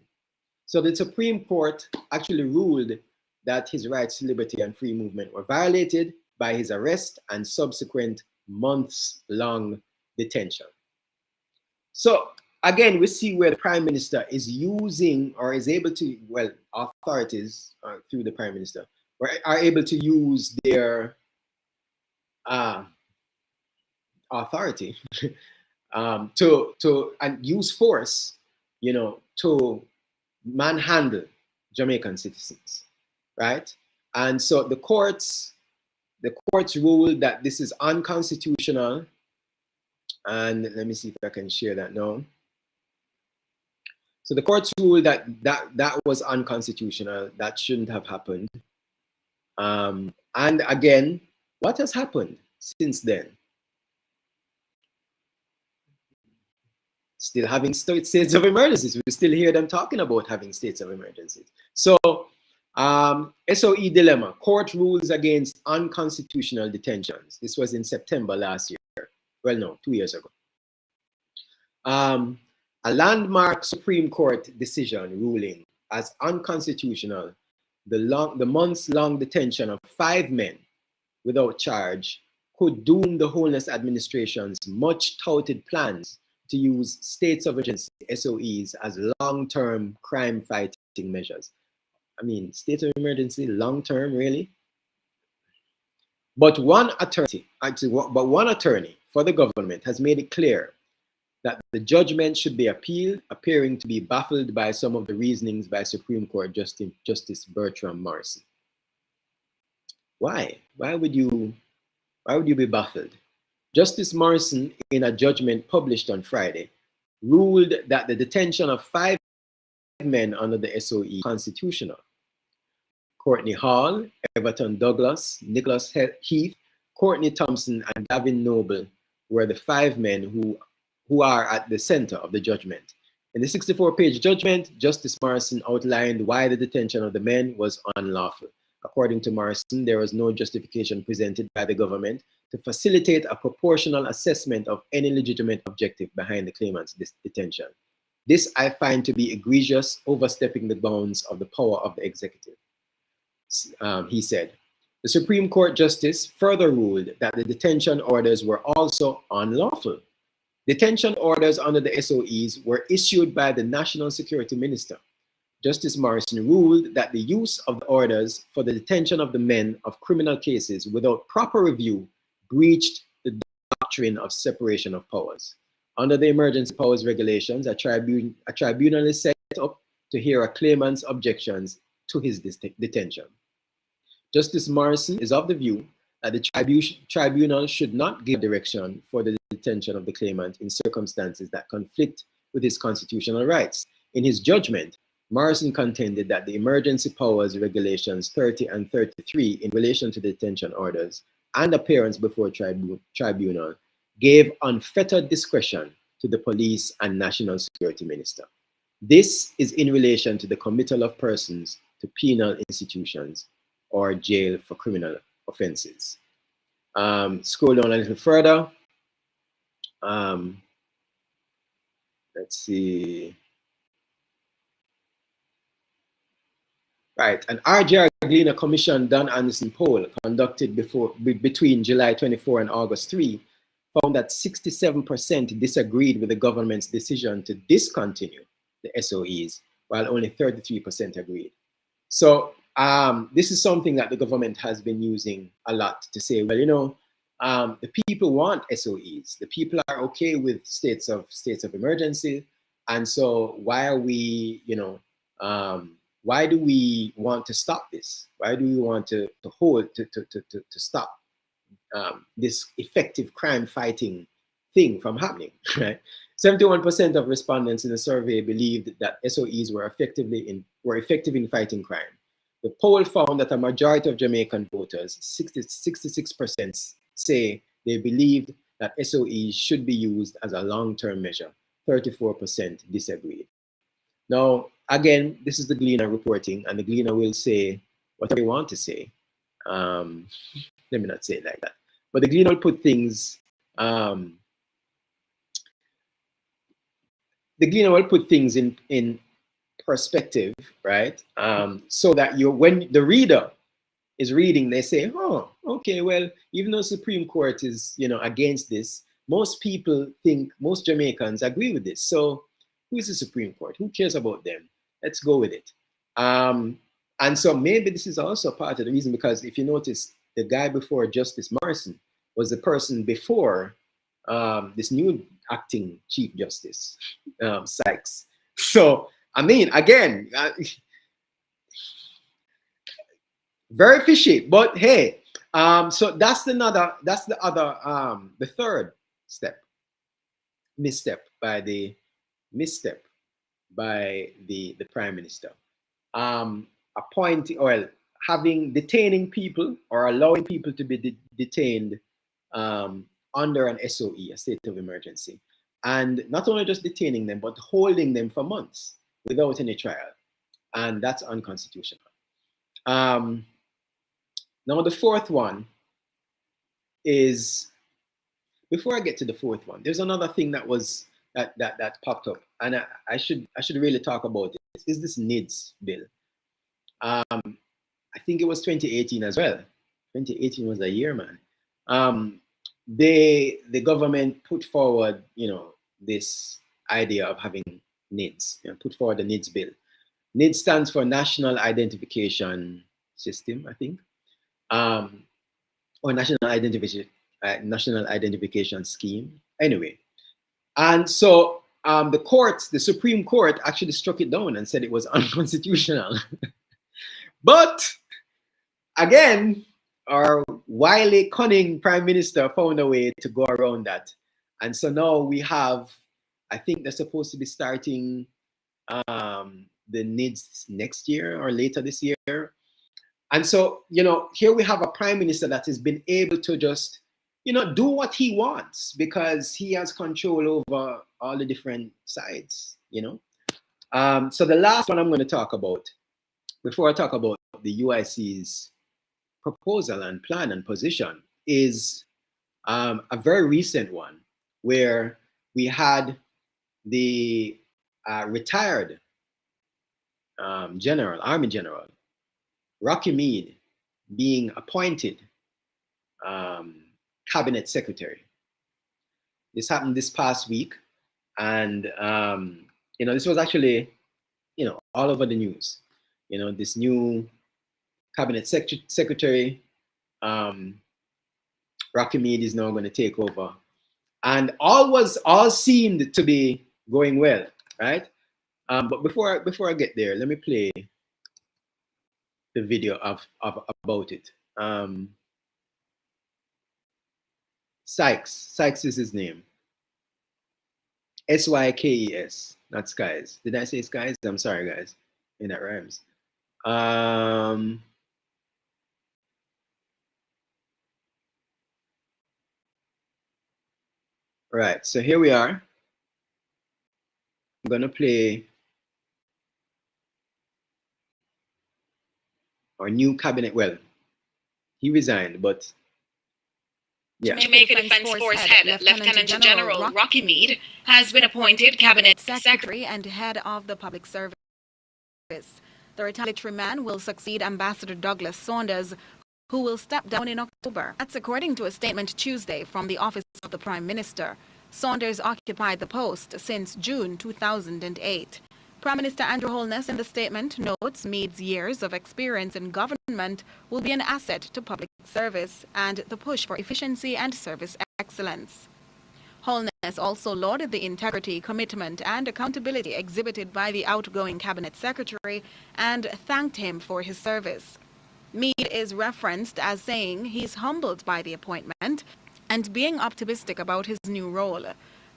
So the Supreme Court actually ruled that his rights to liberty and free movement were violated by his arrest and subsequent months-long detention. So again, we see where the Prime Minister is using or is able to, well, authorities through the Prime Minister are able to use their authority to and use force, you know, to manhandle Jamaican citizens, right? And so the courts ruled that this is unconstitutional. And let me see if I can share that now. So the courts ruled that was unconstitutional. That shouldn't have happened. And again, what has happened since then? Still having states of emergencies. We still hear them talking about having states of emergencies. So SOE dilemma. Court rules against unconstitutional detentions. This was in September last year. Well, no, 2 years ago. A landmark Supreme Court decision ruling as unconstitutional the months-long detention of 5 men without charge could doom the Homeless Administration's much-touted plans to use states of emergency, SOEs, as long-term crime-fighting measures. I mean, state of emergency, long-term, really? But one attorney for the government has made it clear that the judgment should be appealed, appearing to be baffled by some of the reasonings by Supreme Court Justice Bertram Morrison. Why? Why would you be baffled? Justice Morrison, in a judgment published on Friday, ruled that the detention of 5 men under the SOE constitutional. Courtney Hall, Everton Douglas, Nicholas Heath, Courtney Thompson, and Gavin Noble were the 5 men who are at the center of the judgment. In the 64-page judgment, Justice Morrison outlined why the detention of the men was unlawful. According to Morrison, there was no justification presented by the government to facilitate a proportional assessment of any legitimate objective behind the claimant's detention. This I find to be egregious, overstepping the bounds of the power of the executive, he said. The Supreme Court Justice further ruled that the detention orders were also unlawful. Detention orders under the SOEs were issued by the National Security Minister. Justice Morrison ruled that the use of the orders for the detention of the men of criminal cases without proper review breached the doctrine of separation of powers. Under the Emergency Powers Regulations, a tribunal is set up to hear a claimant's objections to his detention. Justice Morrison is of the view that the tribunal should not give direction for the detention of the claimant in circumstances that conflict with his constitutional rights. In his judgment, Morrison contended that the Emergency Powers Regulations 30 and 33 in relation to detention orders and appearance before tribunal gave unfettered discretion to the police and national security minister. This is in relation to the committal of persons to penal institutions or jail for criminal offenses. Scroll down a little further. Let's see. Right, an RJR Gleaner Commission Don Anderson poll conducted between July 24 and August 3 found that 67% disagreed with the government's decision to discontinue the SOEs, while only 33% agreed. So this is something that the government has been using a lot to say, well, you know, the people want SOEs. The people are okay with states of emergency, and so why are we, you know, why do we want to stop this? Why do we want to stop this effective crime-fighting thing from happening? Right? 71% of respondents in the survey believed that SOEs were effective in fighting crime. The poll found that a majority of Jamaican voters, 66%, say they believed that SOEs should be used as a long-term measure. 34% disagreed. Now, again, this is the Gleaner reporting, and the Gleaner will say whatever they want to say. Let me not say it like that. But the Gleaner will put things, in perspective, right? So that when the reader is reading, they say, oh, okay, well, even though Supreme Court is, against this, most people think, most Jamaicans agree with this. So who is the Supreme Court? Who cares about them? Let's go with it. And so maybe this is also part of the reason, because if you notice, the guy before Justice Morrison was the person before this new acting Chief Justice, Sykes. So, I mean, again, very fishy, but hey, so that's the third step, misstep by the Prime Minister. Detaining people or allowing people to be detained under an SOE, a state of emergency. And not only just detaining them, but holding them for months without any trial. And that's unconstitutional. Now the fourth one is, before I get to the fourth one, there's another thing that popped up, and I should really talk about it. Is this NIDS bill? I think it was 2018 as well. 2018 was a year, man. The government put forward, this idea of having NIDS, put forward the NIDS bill. NIDS stands for National Identification System, I think, or National Identification Scheme. Anyway, and so the Supreme Court actually struck it down and said it was unconstitutional. But again, our wily, cunning Prime Minister found a way to go around that. And so now we have, I think they're supposed to be starting the NIDS next year or later this year. And so, here we have a Prime Minister that has been able to just, do what he wants, because he has control over all the different sides, So the last one I'm going to talk about, before I talk about the UIC's proposal and plan and position, is a very recent one where we had the retired Army General, Rocky Meade, being appointed Cabinet Secretary. This happened this past week, and this was actually, all over the news. This new Cabinet Secretary, Rocky Meade, is now going to take over, and all seemed to be going well, right? But before I get there, let me play the video about it. Sykes is his name. Sykes, not Skies. Did I say Skies? I'm sorry, guys. And that rhymes. Right, so here we are. I'm gonna play our new cabinet. Well, he resigned, but yeah. Jamaica Defence Force head, Lieutenant General Rocky Meade, has been appointed Cabinet Secretary and head of the Public Service. The retired military man will succeed Ambassador Douglas Saunders, who will step down in October. That's according to a statement Tuesday from the Office of the Prime Minister. Saunders occupied the post since June 2008. Prime Minister Andrew Holness in the statement notes Meade's years of experience in government will be an asset to public service and the push for efficiency and service excellence. Holness also lauded the integrity, commitment and accountability exhibited by the outgoing Cabinet Secretary and thanked him for his service. Meade is referenced as saying he's humbled by the appointment and being optimistic about his new role.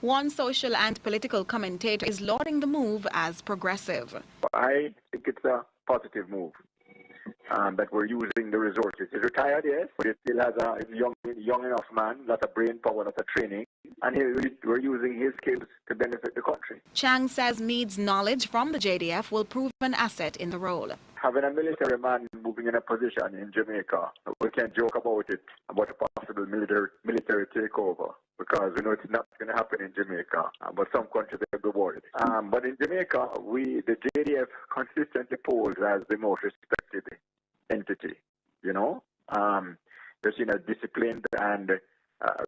One social and political commentator is lauding the move as progressive. I think it's a positive move that we're using the resources. He's retired, yes, but he still has a young enough man, lots of brain power, lots of training, and we're using his skills to benefit the country. Chang says Meade's knowledge from the JDF will prove an asset in the role. Having a military man moving in a position in Jamaica, we can't joke about it, about a possible military takeover. because we know it's not going to happen in Jamaica, but some countries have rewarded. But in Jamaica, the JDF consistently polls as the most respected entity. You know, they're seen as disciplined and a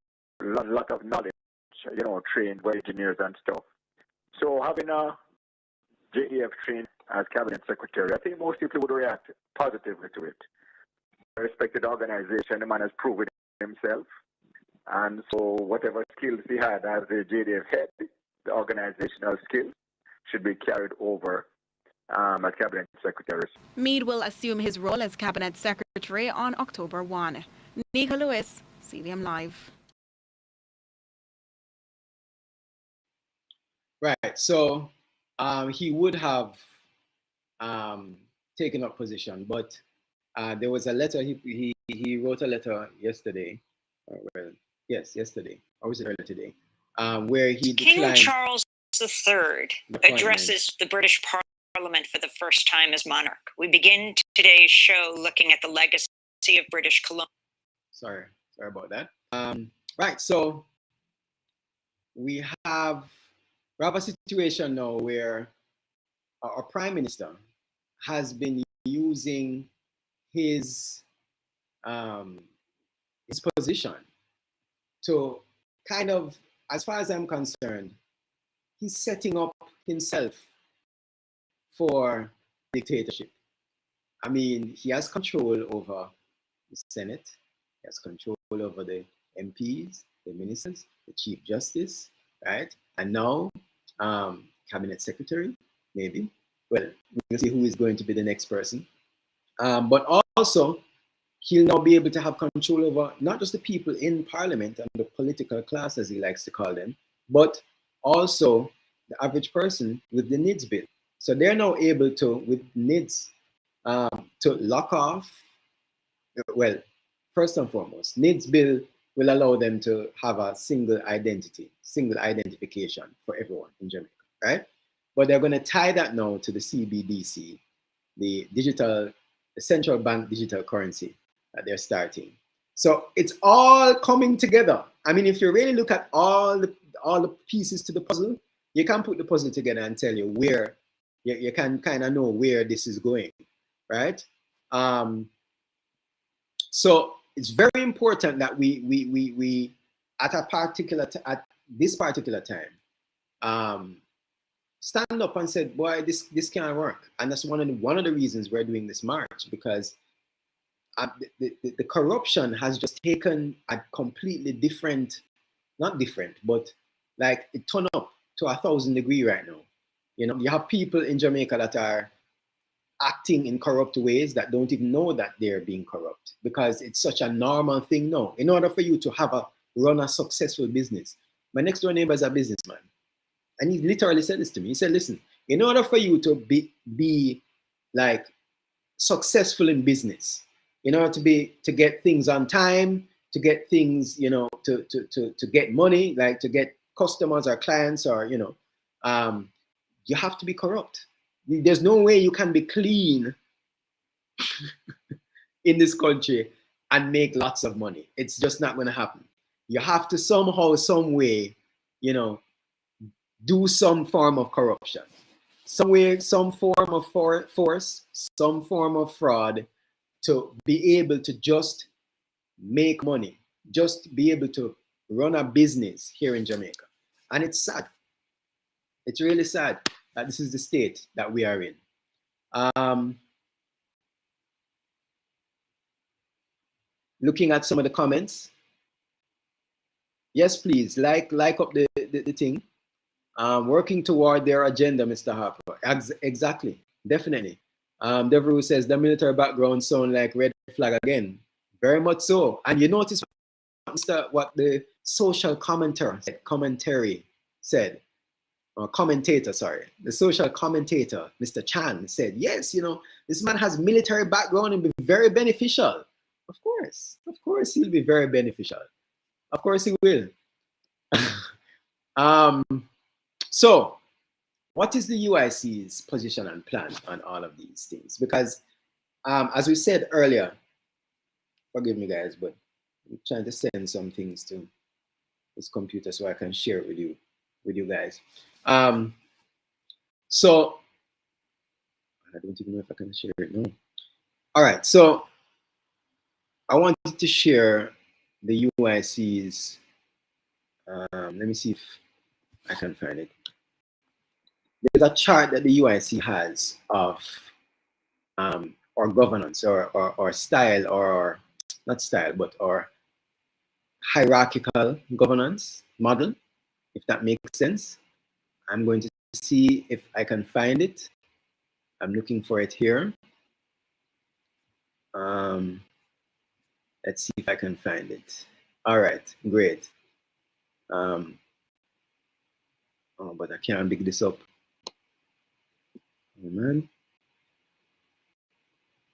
lot of knowledge. You know, trained by engineers and stuff. So having a JDF trained as cabinet secretary, I think most people would react positively to it. A respected organization, the man has proven himself. And so whatever skills he had as a JDF head, the organizational skills should be carried over as cabinet secretary. Meade will assume his role as cabinet secretary on October 1. Nika Lewis, CDM Live. Right. So he would have taken up position, but there was a letter, he wrote a letter yesterday, yesterday, or was it earlier today, where he declined. King Charles III addresses the British Parliament for the first time as monarch. We begin today's show looking at the legacy of British colonialism. Sorry about that. Right, so we have a situation now where our Prime Minister has been using his position to kind of, as far as I'm concerned, he's setting up himself for dictatorship. I mean, he has control over the Senate, he has control over the MPs, the ministers, the Chief Justice, right? And now, Cabinet Secretary, maybe. Well, we'll see who is going to be the next person. But also, he'll now be able to have control over not just the people in Parliament and the political class, as he likes to call them, but also the average person with the NIDS bill. So they're now able to, with NIDS, to lock off, well, first and foremost, NIDS bill will allow them to have a single identification for everyone in Jamaica, right? But they're going to tie that now to the CBDC, the central bank digital currency that they're starting. So it's all coming together. I mean, if you really look at all the pieces to the puzzle, you can put the puzzle together and tell you where, you can kind of know where this is going, right? So it's very important that we at this particular time, stand up and said, boy, this can't work. And that's one of the reasons we're doing this march, because the corruption has just taken a completely different, not different, but like it turned up to 1,000 degrees right now. You know, you have people in Jamaica that are acting in corrupt ways that don't even know that they're being corrupt, because it's such a normal thing now. In order for you to run a successful business, my next door neighbor is a businessman. And he literally said this to me. He said, listen, in order for you to be like successful in business, in order to get things on time, to get things, you know, to get money, like to get customers or clients, or, you know, you have to be corrupt. There's no way you can be clean in this country and make lots of money. It's just not going to happen. You have to somehow, some way, you know, do some form of corruption, some way, some form of force, some form of fraud, to be able to just make money, just be able to run a business here in Jamaica. And it's sad. It's really sad that this is the state that we are in. Looking at some of the comments. Yes, please, like up the thing. Working toward their agenda, Mr. Harper. Exactly, definitely. Devereaux says the military background sound like red flag again. Very much so. And you notice what the social commentator said. The social commentator, Mr. Chan, said, yes, you know, this man has military background and be very beneficial. Of course he'll be very beneficial. Of course he will. So what is the UIC's position and plan on all of these things? Because as we said earlier, forgive me guys, but I'm trying to send some things to this computer so I can share it with you guys. So I don't even know if I can share it now. All right, so I wanted to share the UIC's. Let me see if I can find it. There's a chart that the UIC has of our governance or style, or not style, but our hierarchical governance model, if that makes sense. I'm going to see if I can find it. I'm looking for it here. Let's see if I can find it. All right, great. Oh, but I can't dig this up. Oh, man.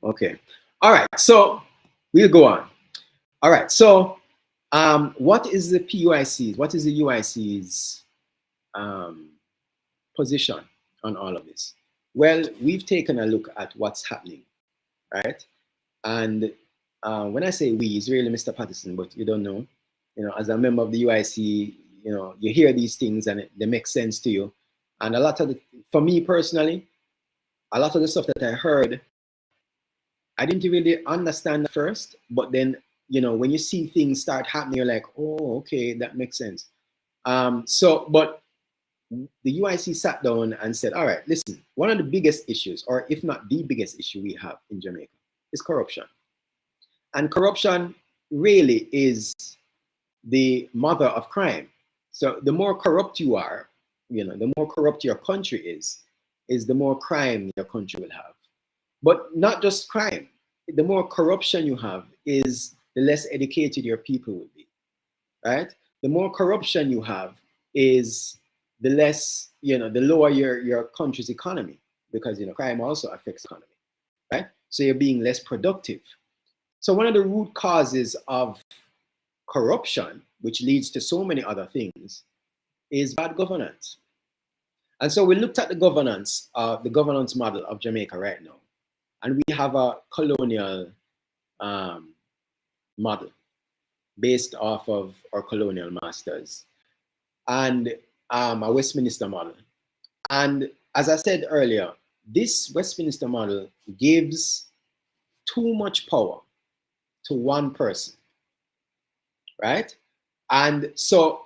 Okay. All right, so we'll go on. All right, so what is the PUIC's? What is the UIC's position on all of this? Well, we've taken a look at what's happening, right? And when I say we, it's really Mr. Patterson, but you don't know. You know, as a member of the UIC, you know, you hear these things and they make sense to you. And a lot of for me personally, a lot of the stuff that I heard, I didn't really understand at first, but then, you know, when you see things start happening, you're like, oh, okay, that makes sense. But the UIC sat down and said, all right, listen, one of the biggest issues, or if not the biggest issue we have in Jamaica, is corruption. And corruption really is the mother of crime. So the more corrupt you are, you know, the more corrupt your country is the more crime your country will have. But not just crime. The more corruption you have is the less educated your people will be, right? The more corruption you have is the less, you know, the lower your country's economy, because, you know, crime also affects the economy, right? So you're being less productive. So one of the root causes of corruption, which leads to so many other things, is bad governance. And so we looked at the governance model of Jamaica right now. And we have a colonial model based off of our colonial masters, and a Westminster model. And as I said earlier, this Westminster model gives too much power to one person, right? And so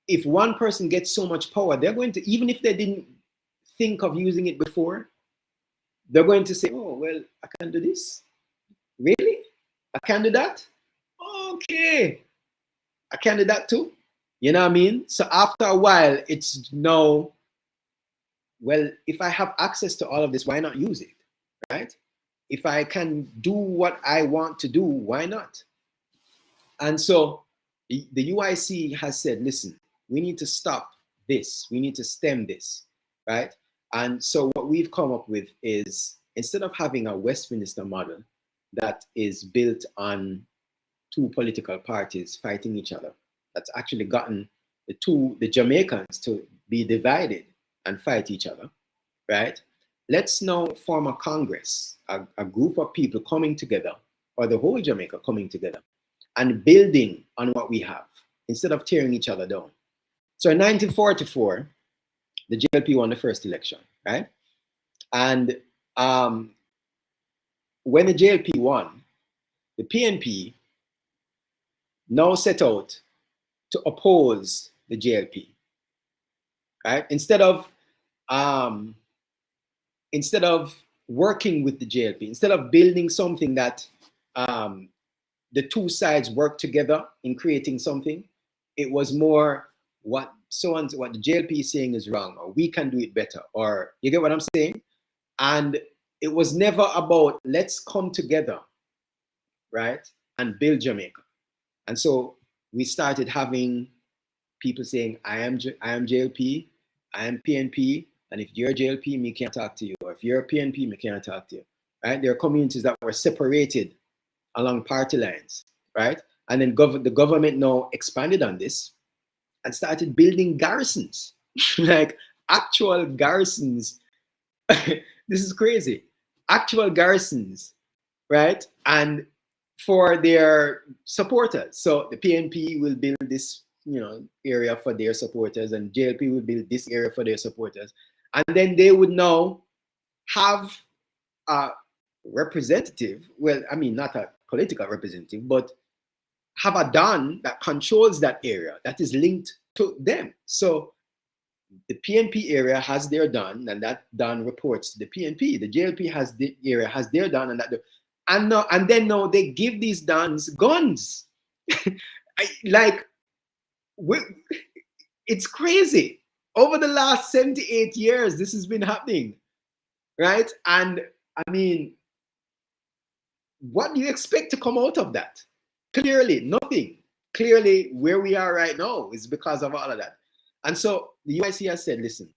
if one person gets so much power, they're going to, even if they didn't think of using it before, they're going to say, oh, well, I can do this. Really? I can do that? Okay. I can do that too. You know what I mean? So after a while, it's no, well, if I have access to all of this, why not use it, right? If I can do what I want to do, why not? And so the UIC has said, listen, we need to stop this. We need to stem this, right? And so what we've come up with is, instead of having a Westminster model that is built on two political parties fighting each other, that's actually gotten the Jamaicans to be divided and fight each other, right? Let's now form a Congress, a group of people coming together, or the whole Jamaica coming together and building on what we have instead of tearing each other down. So in 1944, the JLP won the first election, right? And when the JLP won, the PNP now set out to oppose the JLP, right? Instead of working with the JLP, instead of building something that the two sides work together in creating something, it was more what the JLP is saying is wrong, or we can do it better, or you get what I'm saying? And it was never about let's come together, right, and build Jamaica. And so we started having people saying, I am JLP, I am PNP, and if you're JLP, me can't talk to you, or if you're PNP, me can't talk to you, right? There are communities that were separated along party lines, right? And then the government now expanded on this and started building garrisons, like actual garrisons. This is crazy. Actual garrisons, right? And for their supporters. So the PNP will build this, area for their supporters, and JLP will build this area for their supporters. And then they would now have a representative, well, I mean, not a political representative, but have a Don that controls that area that is linked to them. So the PNP area has their Don, and that Don reports to the PNP. The JLP has the area has their Don, and and then now they give these Dons guns. It's crazy. Over the last 78 years, this has been happening, right? And I mean, what do you expect to come out of that? Clearly, nothing. Clearly, where we are right now is because of all of that. And so the UIC has said, listen,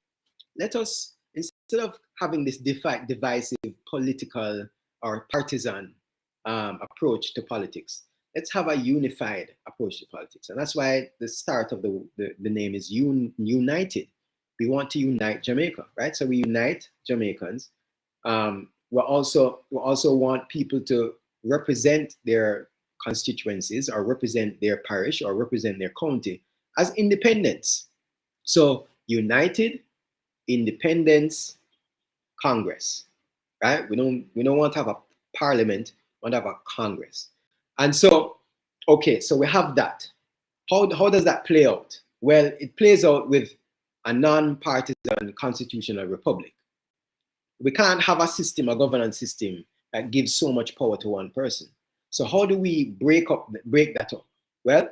let us, instead of having this divisive political or partisan approach to politics, let's have a unified approach to politics. And that's why the start of the name is United. We want to unite Jamaica, right? So we unite Jamaicans. We also want people to represent their constituencies or represent their parish or represent their county as independents. So United, Independence, Congress, right? We don't want to have a parliament, we want to have a Congress. And so, okay, so we have that. How does that play out? Well, it plays out with a non-partisan constitutional republic. We can't have a governance system that gives so much power to one person. So how do we break that up? Well,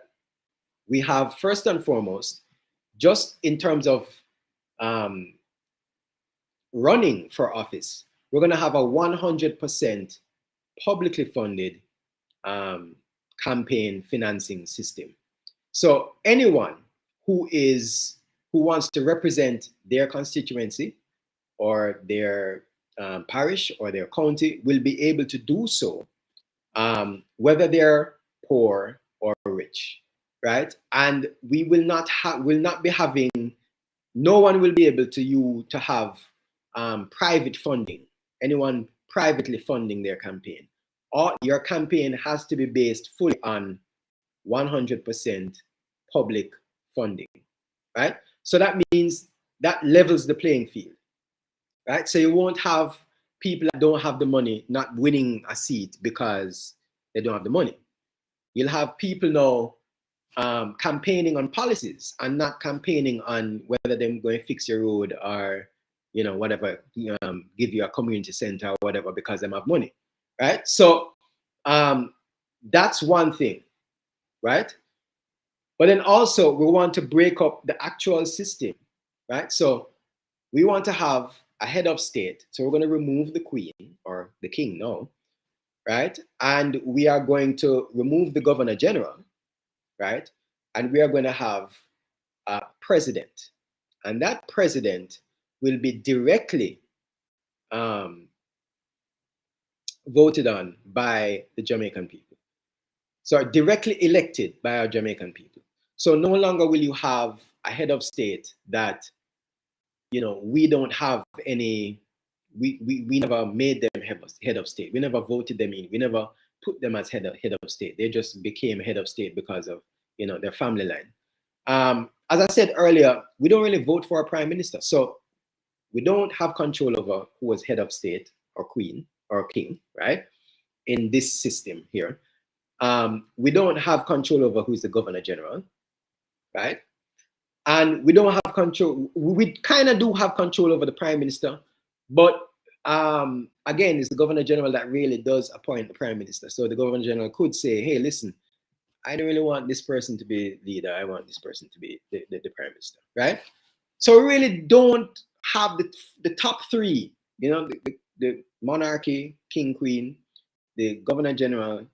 we have first and foremost, just in terms of running for office, we're going to have a 100% publicly funded campaign financing system. So anyone who wants to represent their constituency or their parish or their county will be able to do so, whether they're poor or rich, right? And we will not be having, no one will be able to have private funding, anyone privately funding their campaign. Or your campaign has to be based fully on 100% public funding, right? So that means that levels the playing field, right? So you won't have people that don't have the money not winning a seat because they don't have the money. You'll have people now campaigning on policies and not campaigning on whether they're going to fix your road or, whatever, give you a community center or whatever because they have money, right? So that's one thing, right? But then also we want to break up the actual system, right? So we want to have a head of state. So we're going to remove the queen or the king now, right? And we are going to remove the governor general, right? And we are going to have a president. And that president will be directly voted on by the Jamaican people. So directly elected by our Jamaican people. So no longer will you have a head of state that, we don't have any, we never made them head of state. We never voted them in. We never put them as head of state. They just became head of state because of, their family line. As I said earlier, we don't really vote for a prime minister. So we don't have control over who was head of state or queen or king, right? In this system here. We don't have control over who's the governor general, right? And we don't have control, we kind of do have control over the prime minister, but again, it's the governor general that really does appoint the prime minister. So the governor general could say, hey, listen, I don't really want this person to be leader. I want this person to be the prime minister, right? So we really don't have the top three, the monarchy, king, queen, the governor general,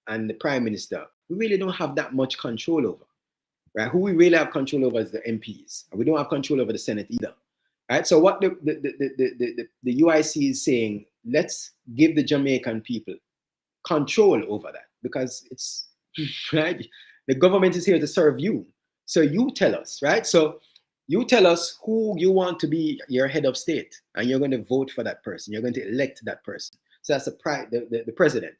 and the prime minister. We really don't have that much control over, right? Who we really have control over is the MPs. And we don't have control over the Senate either, right? So what the UIC is saying, let's give the Jamaican people control over that, because it's, right? The government is here to serve you. So you tell us, right? So you tell us who you want to be your head of state, and you're going to vote for that person. You're going to elect that person. So that's the president.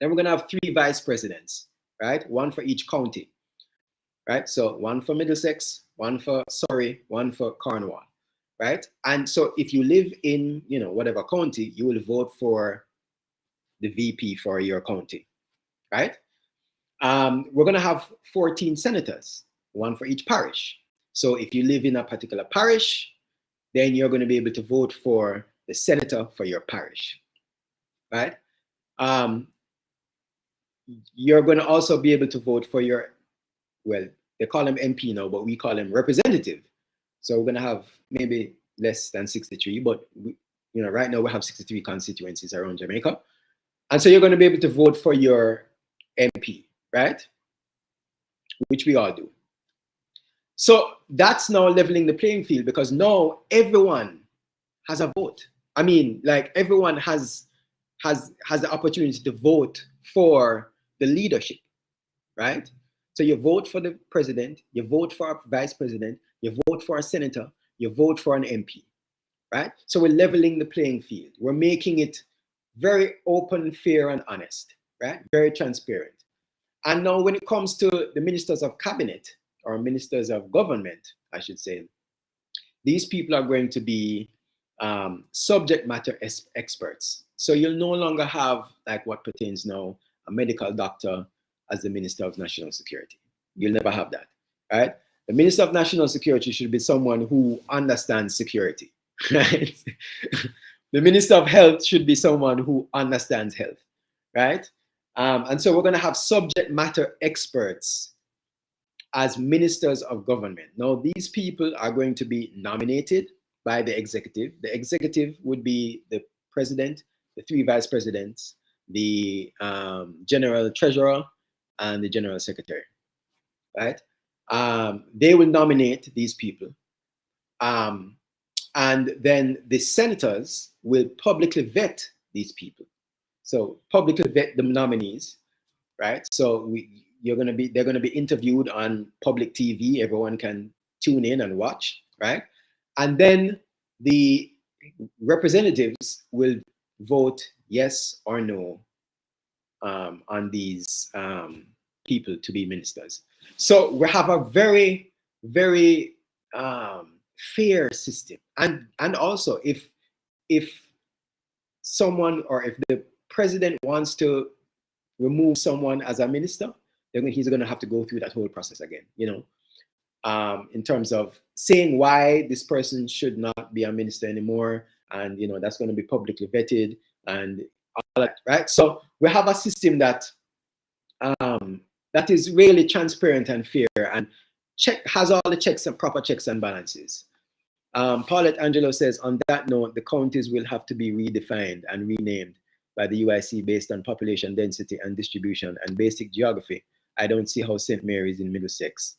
Then we're going to have 3 vice presidents, right? 1 for each county, right? So 1 for Middlesex, 1 for Surrey, 1 for Cornwall, right? And so if you live in, whatever county, you will vote for the VP for your county, right? We're going to have 14 senators, 1 for each parish. So if you live in a particular parish, then you're going to be able to vote for the senator for your parish, right? You're going to also be able to vote for your, well, they call them MP now, but we call them representative. So we're going to have maybe less than 63, but right now we have 63 constituencies around Jamaica. And so you're going to be able to vote for your MP, right? Which we all do. So that's now leveling the playing field, because now everyone has a vote. I mean, like, everyone has the opportunity to vote for the leadership, right? So you vote for the president, you vote for a vice president, you vote for a senator, you vote for an MP, right? So we're leveling the playing field. We're making it very open, fair, and honest, right? Very transparent. And now when it comes to the ministers of cabinet, or ministers of government, I should say, these people are going to be subject matter experts. So you'll no longer have, like what pertains now, a medical doctor as the Minister of National Security. You'll never have that, right? The Minister of National Security should be someone who understands security, right? The Minister of Health should be someone who understands health, right? And so we're going to have subject matter experts as ministers of government. Now, these people are going to be nominated by the executive. The executive would be the president, the 3 vice presidents, the general treasurer, and the general secretary, right? They will nominate these people. And then the senators will publicly vet these people. So publicly vet the nominees, right? So they're going to be interviewed on public TV. Everyone can tune in and watch, right? And then the representatives will vote yes or no on these people to be ministers. So we have a very, very fair system. And also, if someone, or if the president wants to remove someone as a minister, then he's going to have to go through that whole process again, in terms of saying why this person should not be a minister anymore. And, that's going to be publicly vetted and all that, right? So we have a system that that is really transparent and fair, and has all the checks and proper checks and balances. Paulette Angelo says, on that note, the counties will have to be redefined and renamed by the UIC based on population density and distribution and basic geography. I don't see how St. Mary's in Middlesex.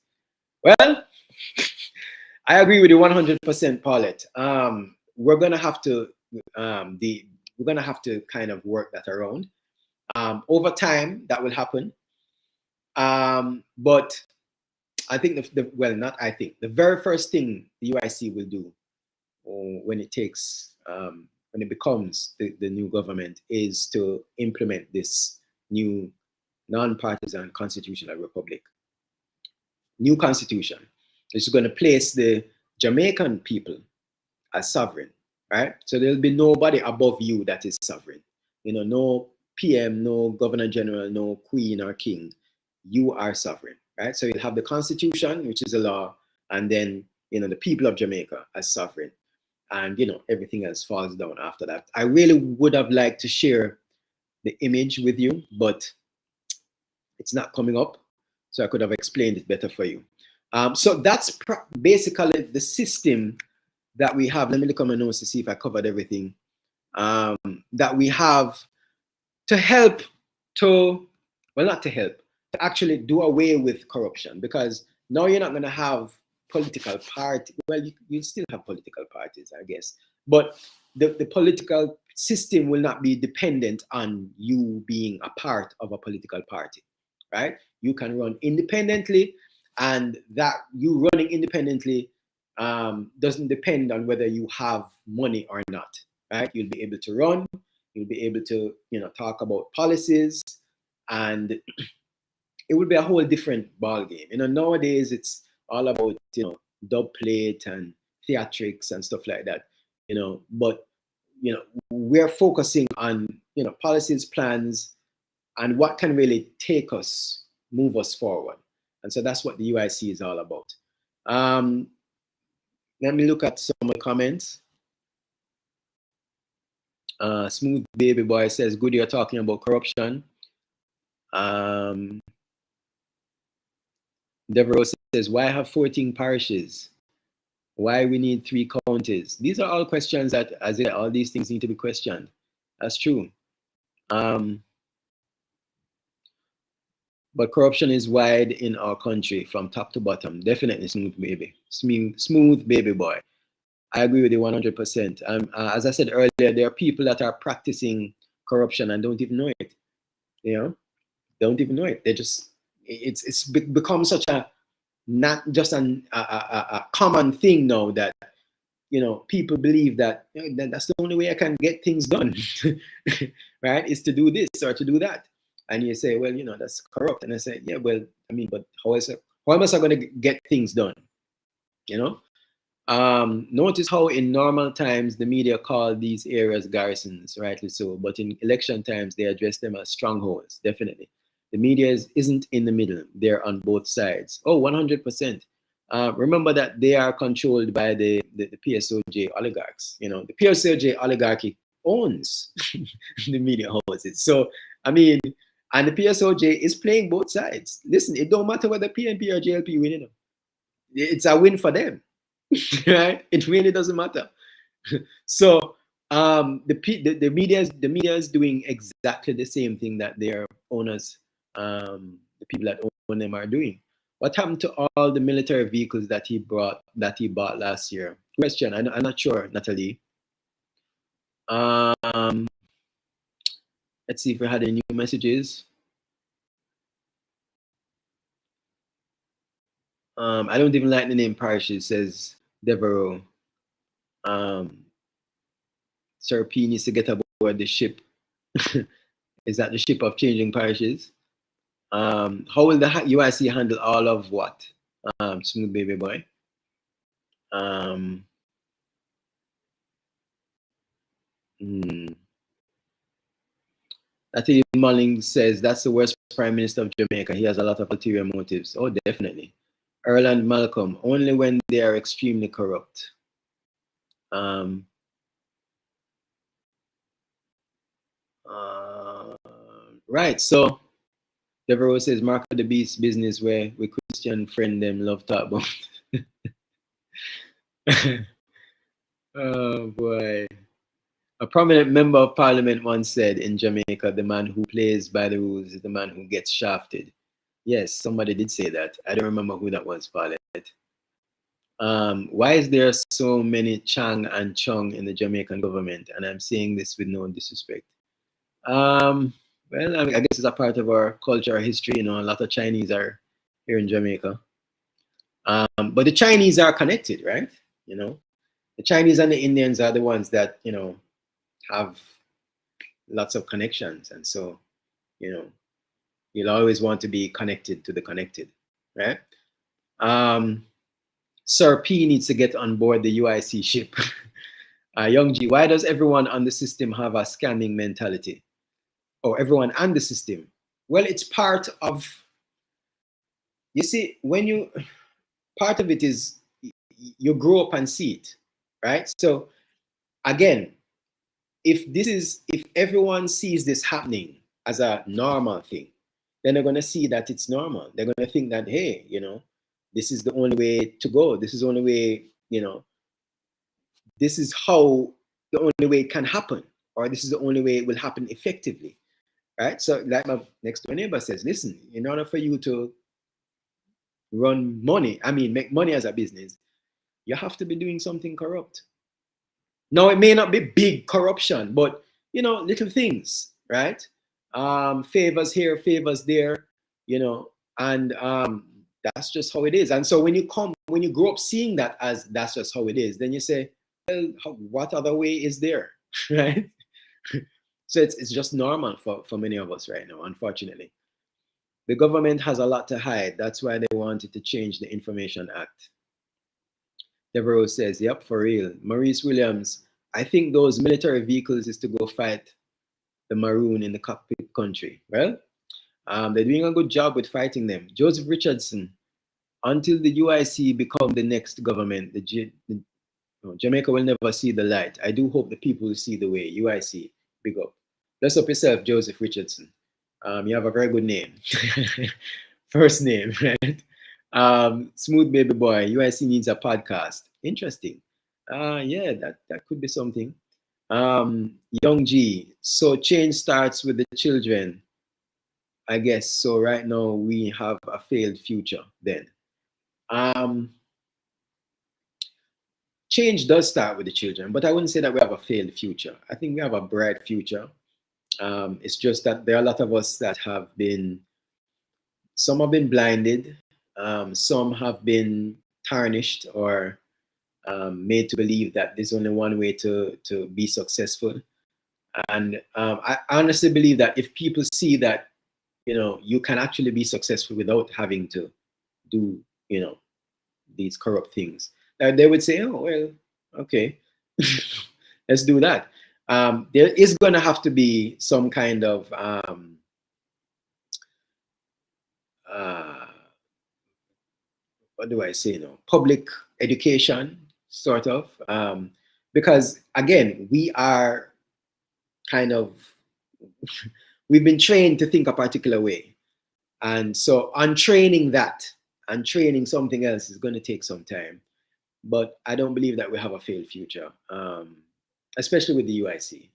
Well, I agree with you 100%, Paulette. We're gonna have to kind of work that around. Over time, that will happen. But I think the very first thing the UIC will do when it becomes the new government is to implement this new non-partisan constitutional republic. New constitution. It's going to place the Jamaican people as sovereign, right? So there'll be nobody above you that is sovereign. No PM, no Governor General, no Queen or King. You are sovereign, right? So you'll have the Constitution, which is a law, and then, the people of Jamaica as sovereign. And, everything else falls down after that. I really would have liked to share the image with you, but it's not coming up. So I could have explained it better for you. So that's basically the system that we have. Let me look on my notes to see if I covered everything. That we have to help not to help, to actually do away with corruption, because now you're not going to have political party. Well, you still have political parties, I guess, but the political system will not be dependent on you being a part of a political party, right? You can run independently, and that you running independently doesn't depend on whether you have money or not, right? You'll be able to run, you'll be able to, talk about policies, and it would be a whole different ball game. Nowadays it's all about dub plate and theatrics and stuff like that. But we're focusing on policies, plans, and what can really move us forward. And so that's what the UIC is all about. Let me look at some of the comments. Smooth Baby Boy says, good, you're talking about corruption. Devereaux says, why have 14 parishes? Why we need 3 counties? These are all questions that, all these things need to be questioned. That's true. But corruption is wide in our country from top to bottom. Definitely, Smooth Baby. Smooth Baby Boy. I agree with you 100%. As I said earlier, there are people that are practicing corruption and don't even know it. Don't even know it. They just, it's become such a, not just a common thing now that, people believe that that's the only way I can get things done, right? Is to do this or to do that. And you say, well, that's corrupt. And I say, yeah, well, but how am I going to get things done? Notice how in normal times the media call these areas garrisons, rightly so, but in election times they address them as strongholds. Definitely, the media isn't in the middle; they're on both sides. Oh, 100%. Remember that they are controlled by the PSOJ oligarchs. The PSOJ oligarchy owns the media houses. So and the PSOJ is playing both sides. Listen, it don't matter whether PNP or JLP win. It's a win for them. Right? It really doesn't matter. So the media is doing exactly the same thing that their owners, the people that own them, are doing. What happened to all the military vehicles that he bought last year? Question. I'm not sure, Natalie. Let's see if we had any new messages. I don't even like the name parishes, says Devereaux. Sir P needs to get aboard the ship. Is that the ship of changing parishes? How will the UIC handle all of what? Smooth Baby Boy. Nathalie Mulling says that's the worst Prime Minister of Jamaica. He has a lot of ulterior motives. Oh, definitely. Erland Malcolm, only when they are extremely corrupt. Right, so Devereaux says Mark of the Beast business where we Christian friend them love talk about. Oh boy. A prominent member of parliament once said in Jamaica, the man who plays by the rules is the man who gets shafted. Yes, somebody did say that. I don't remember who that was, Paulette. Why is there so many Chang and Chung in the Jamaican government? And I'm saying this with no disrespect. Well, I guess it's a part of our culture, our history. A lot of Chinese are here in Jamaica. But the Chinese are connected, right? The Chinese and the Indians are the ones that, have lots of connections. And so, you'll always want to be connected to the connected, right? Sir P needs to get on board the UIC ship. Young G, why does everyone on the system have a scamming mentality? Or everyone on the system? Well, it's part of, you see, part of it is you grow up and see it, right? So again, if everyone sees this happening as a normal thing, then they're going to see that it's normal. They're going to think that, hey, this is the only way to go. This is the only way, this is how the only way it can happen, or this is the only way it will happen effectively, right? So like my next door neighbor says, listen, in order for you to run money, make money as a business, you have to be doing something corrupt. Now, it may not be big corruption, but, little things, right? Favors here, favors there, and that's just how it is. And so when you grow up seeing that as that's just how it is, then you say, well, what other way is there, right? So it's just normal for many of us right now, unfortunately. The government has a lot to hide. That's why they wanted to change the Information Act. Devereaux says, yep, for real. Maurice Williams, I think those military vehicles is to go fight the Maroon in the cockpit country. Well, they're doing a good job with fighting them. Joseph Richardson, until the UIC become the next government, Jamaica will never see the light. I do hope the people will see the way. UIC, big up. Bless up yourself, Joseph Richardson. You have a very good name. First name, right? Smooth Baby Boy, UIC needs a podcast. Interesting. Yeah, that could be something. Young G, so change starts with the children, I guess. So right now we have a failed future then. Change does start with the children, but I wouldn't say that we have a failed future. I think we have a bright future. It's just that there are a lot of us that have been, some have been blinded, some have been tarnished or made to believe that there's only one way to be successful. And I honestly believe that if people see that, you can actually be successful without having to do, these corrupt things, they would say, oh, well, okay, let's do that. There is going to have to be some kind of what do I say now? Public education, sort of, because again, we are kind of we've been trained to think a particular way, and so untraining that and training something else is going to take some time. But I don't believe that we have a failed future, especially with the UIC.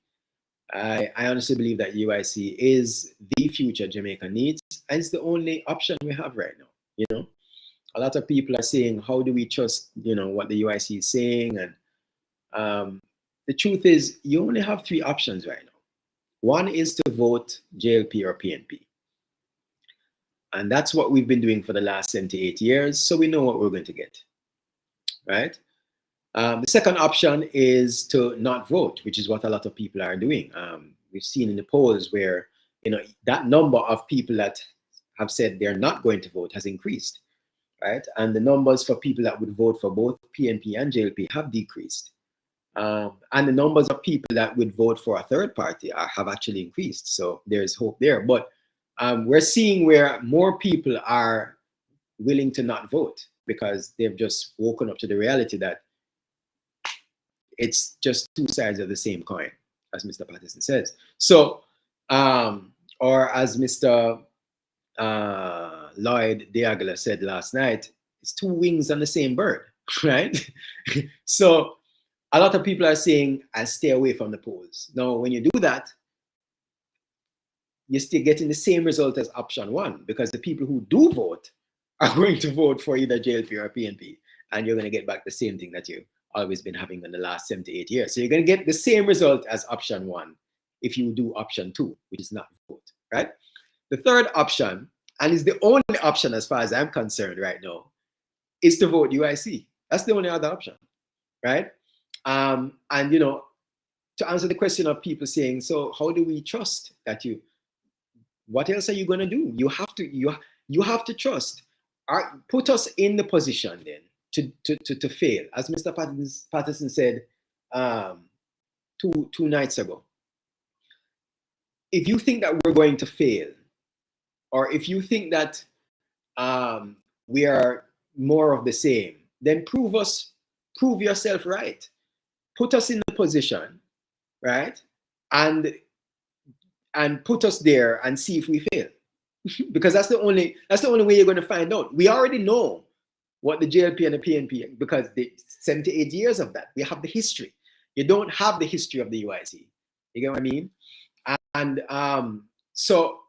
I honestly believe that UIC is the future Jamaica needs, and it's the only option we have right now. A lot of people are saying, how do we trust, what the UIC is saying? And the truth is, you only have three options right now. One is to vote JLP or PNP. And that's what we've been doing for the last 78 years, so we know what we're going to get, right? The second option is to not vote, which is what a lot of people are doing. We've seen in the polls where, that number of people that have said they're not going to vote has increased, right? And the numbers for people that would vote for both PNP and JLP have decreased. And the numbers of people that would vote for a third party have actually increased. So there's hope there. But we're seeing where more people are willing to not vote because they've just woken up to the reality that it's just two sides of the same coin, as Mr. Patterson says. So, or as Mr. Lloyd Diagla said last night, it's two wings on the same bird, right? So a lot of people are saying, I stay away from the polls. Now, when you do that, you're still getting the same result as option one, because the people who do vote are going to vote for either JLP or PNP, and you're going to get back the same thing that you've always been having in the last 78 years. So you're going to get the same result as option one if you do option two, which is not vote, right? The third option, and is the only option as far as I'm concerned right now, is to vote UIC. That's the only other option, right? And to answer the question of people saying, so how do we trust that what else are you going to do? You have to trust. Put us in the position then to fail, as Mr. Patterson said two nights ago. If you think that we're going to fail, or if you think that we are more of the same, then prove yourself right. Put us in the position, right? And put us there and see if we fail. Because that's the only way you're going to find out. We already know what the JLP and the PNP, because the 78 years of that, we have the history. You don't have the history of the UIC. You get what I mean? And so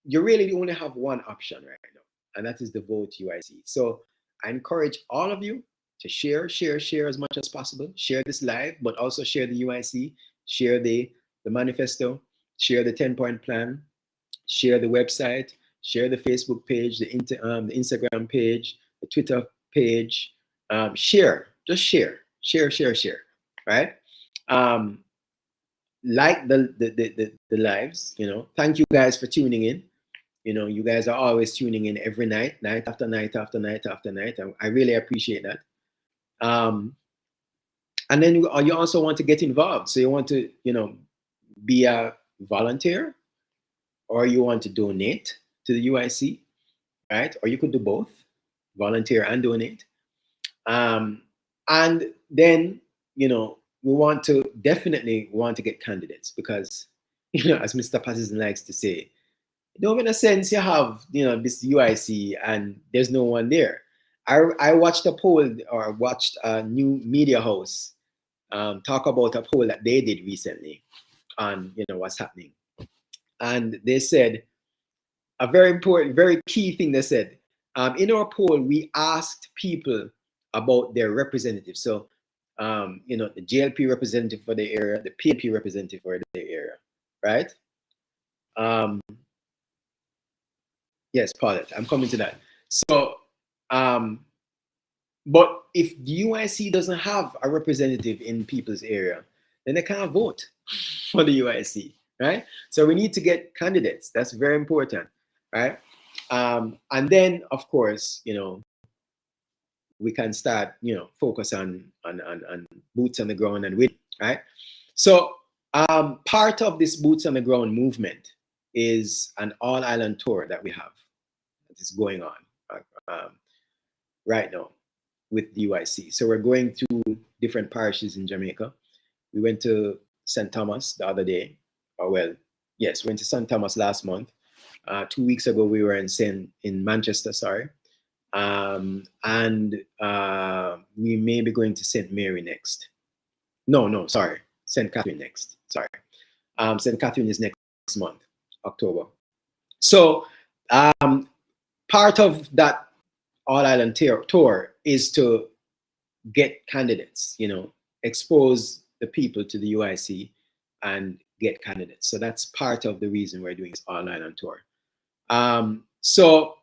you really only have one option right now, and that is the vote UIC. So I encourage all of you to share as much as possible. Share this live, but also share the UIC, share the manifesto, share the 10-point plan, share the website, share the Facebook page, the Instagram page, the Twitter page. Just share, right? Like the lives, Thank you guys for tuning in. You know, you guys are always tuning in every night, night after night after night after night. I really appreciate that. And then you also want to get involved. So you want to, you know, be a volunteer, or you want to donate to the UIC, right? Or you could do both, volunteer and donate. And then, you know, we definitely want to get candidates, because, you know, as Mr. Patterson likes to say, it don't make sense you have, you know, this UIC and there's no one there. I watched a poll, or watched a new media house talk about a poll that they did recently on, you know, what's happening. And they said a very important, very key thing. They said, in our poll, we asked people about their representatives. So, you know, the JLP representative for the area, the PNP representative for the area, right? Yes, Paulette, I'm coming to that. So, but if the UIC doesn't have a representative in people's area, then they can't vote for the UIC, right? So we need to get candidates. That's very important, right? And then, of course, you know, we can start, you know, focus on boots on the ground and win, right? So part of this boots on the ground movement is an all-island tour that we have that is going on right now with the UIC. So we're going to different parishes in Jamaica. We went to St. Thomas the other day, or well, yes, went to St. Thomas last month. 2 weeks ago, we were in Manchester, sorry. And we may be going to St. Mary next. No, sorry, St. Catherine next, sorry. St. Catherine is next month, October. So part of that all-island tour is to get candidates, you know, expose the people to the UIC and get candidates. So that's part of the reason we're doing this all-island tour. So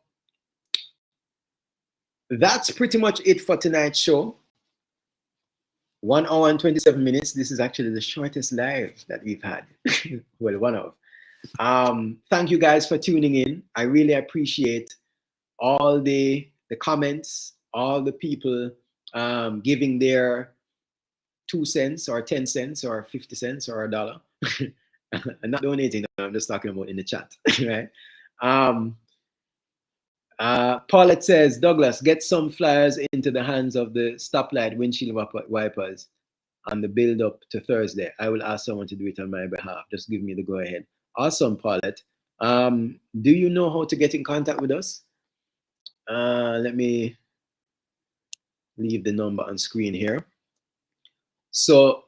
that's pretty much it for tonight's show. 1 hour and 27 minutes. This is actually the shortest live that we've had. Well, one of. Thank you guys for tuning in. I really appreciate all the comments, all the people giving their 2 cents or 10 cents or 50 cents or $1. I'm not donating, I'm just talking about in the chat, right? Paulette says, Douglas, get some flyers into the hands of the stoplight windshield wipers on the build up to Thursday. I will ask someone to do it on my behalf. Just give me the go ahead. Awesome, Paulette. Do you know how to get in contact with us? Let me leave the number on screen here. So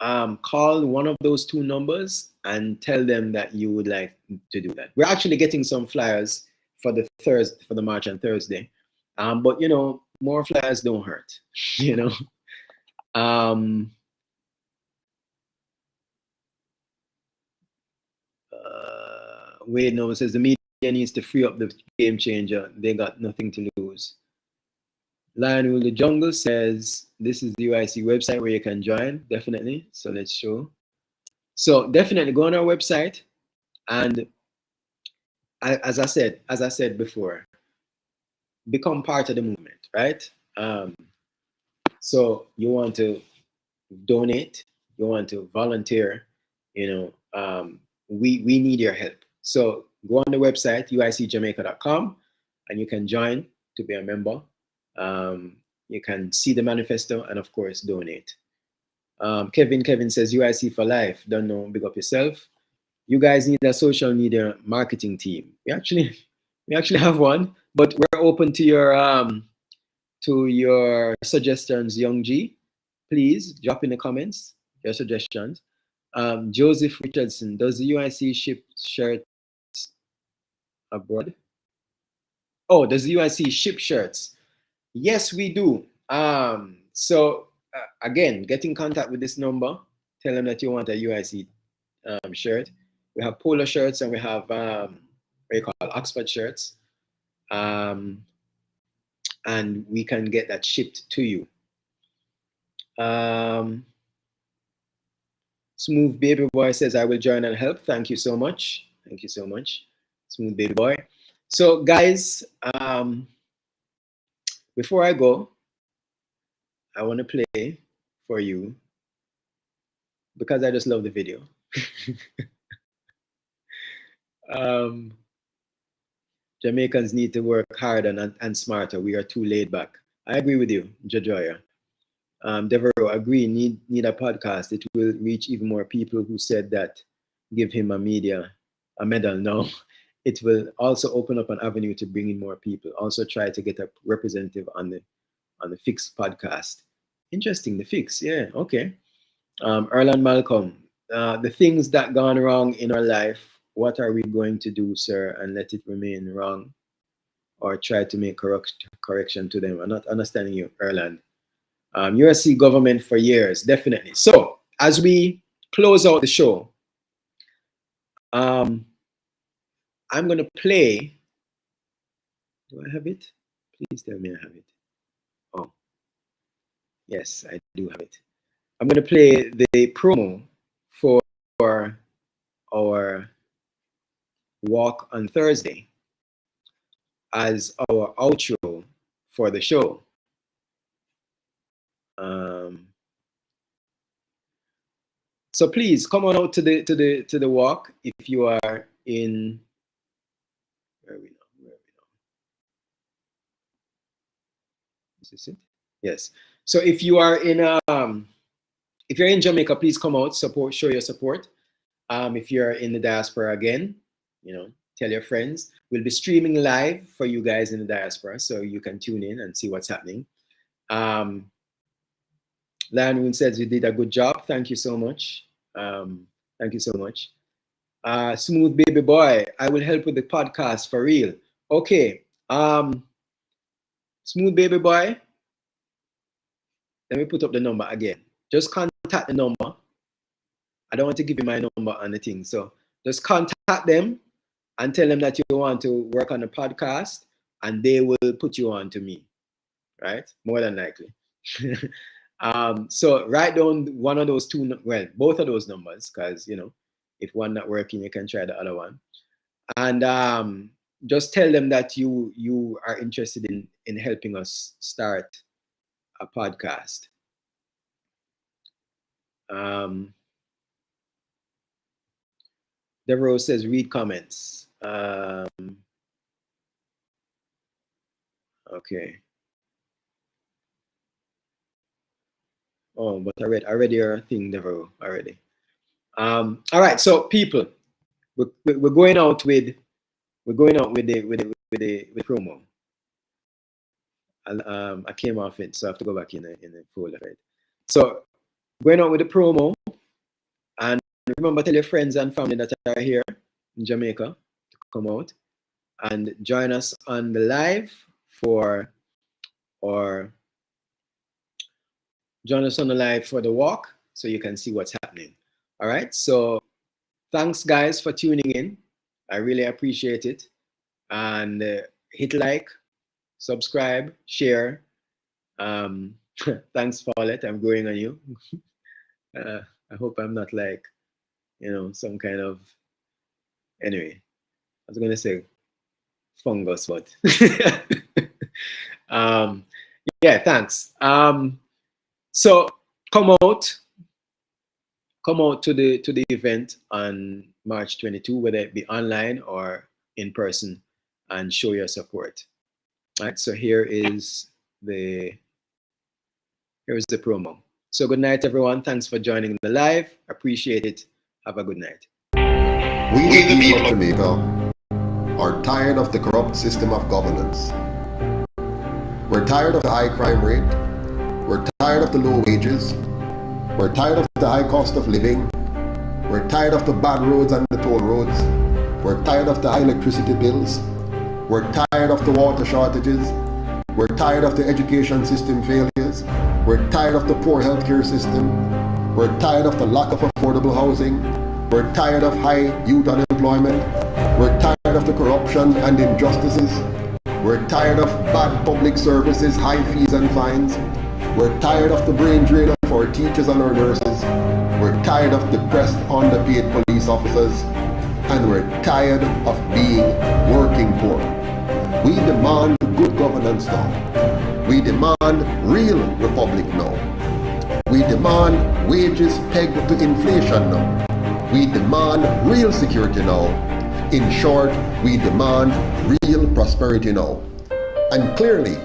call one of those 2 numbers and tell them that you would like to do that. We're actually getting some flyers for the march on Thursday. But you know, more flyers don't hurt, you know. Wade Nova says the media needs to free up the game changer. They got nothing to lose. Lion Rule the Jungle says this is the UIC website where you can join, definitely. So let's show. So definitely go on our website, and as I said before, become part of the movement, right? So you want to donate, you want to volunteer, you know, we need your help. So go on the website, uicjamaica.com, and you can join to be a member. You can see the manifesto and of course donate. Kevin says UIC for life. Don't know, big up yourself. You guys need a social media marketing team. We actually have one, but we're open to your suggestions, Young G. Please drop in the comments your suggestions. Joseph Richardson, does the UIC ship shirts abroad? Oh, does the UIC ship shirts? Yes, we do. So again, get in contact with this number. Tell them that you want a UIC shirt. We have polo shirts and we have what you call Oxford shirts. And we can get that shipped to you. Smooth Baby Boy says, I will join and help. Thank you so much. Thank you so much, Smooth Baby Boy. So guys, before I go, I want to play for you, because I just love the video. Jamaicans need to work harder and smarter. We are too laid back. I agree with you, Jajoya. Devereaux, agree, need a podcast. It will reach even more people who said that give him a medal. No, it will also open up an avenue to bring in more people. Also try to get a representative on the Fix podcast. Interesting, the Fix, yeah, okay. Erland Malcolm, the things that gone wrong in our life, what are we going to do, sir, and let it remain wrong, or try to make correction to them? I'm not understanding you, Erland. UIC government for years, definitely. So as we close out the show, I'm going to play. Do I have it? Please tell me I have it. Oh, yes, I do have it. I'm going to play the promo for our walk on Thursday as our outro for the show. So please come on out to the walk if you are in. Where are we now? Is this it? Yes. So if you are in if you're in Jamaica, please come out, show your support. If you're in the diaspora again, tell your friends. We'll be streaming live for you guys in the diaspora, so you can tune in and see what's happening. Lion Woon says you did a good job. Thank you so much. Thank you so much. Smooth Baby Boy, I will help with the podcast for real. Okay. Smooth Baby Boy, let me put up the number again. Just contact the number. I don't want to give you my number on the thing. So just contact them and tell them that you want to work on the podcast, and they will put you on to me, right? More than likely. So write down one of those two, well, both of those numbers, because, if one not working, you can try the other one. And just tell them that you are interested in helping us start a podcast. Devereaux says, read comments. Okay. Oh, but I read your thing, Devereaux, already. All right, so people, we're going out with the promo. I came off it, so I have to go back in the folder. Right? So going out with the promo, and remember, tell your friends and family that are here in Jamaica to come out and join us on the live join us on the live for the walk, so you can see what's happening. All right, so thanks guys for tuning in. I really appreciate it. And hit like, subscribe, share. Thanks, Paulette. I'm going on you. I hope I'm not like, some kind of, anyway, I was going to say fungus, but yeah, thanks. So come out to the event on March 22, whether it be online or in person, and show your support. All right, so here's the promo. So good night, everyone. Thanks for joining the live. Appreciate it. Have a good night. We the people of Jamaica are tired of the corrupt system of governance. We're tired of the high crime rate. We're tired of the low wages. We're tired of the high cost of living. We're tired of the bad roads and the toll roads. We're tired of the high electricity bills. We're tired of the water shortages. We're tired of the education system failures. We're tired of the poor healthcare system. We're tired of the lack of affordable housing. We're tired of high youth unemployment. We're tired of the corruption and injustices. We're tired of bad public services, high fees and fines. We're tired of the brain drain of our teachers and our nurses. We're tired of depressed, underpaid police officers. and we're tired of being working poor. We demand good governance now. We demand real republic now. We demand wages pegged to inflation now. We demand real security now. In short, we demand real prosperity now. And clearly,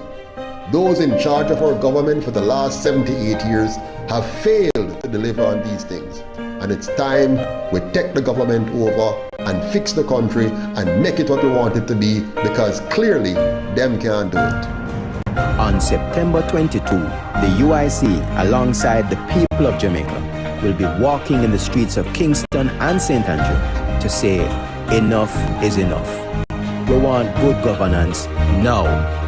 those in charge of our government for the last 78 years have failed to deliver on these things. And it's time we take the government over and fix the country and make it what we want it to be, because clearly them can't do it. On September 22, the UIC, alongside the people of Jamaica, will be walking in the streets of Kingston and St. Andrew to say enough is enough. We want good governance now.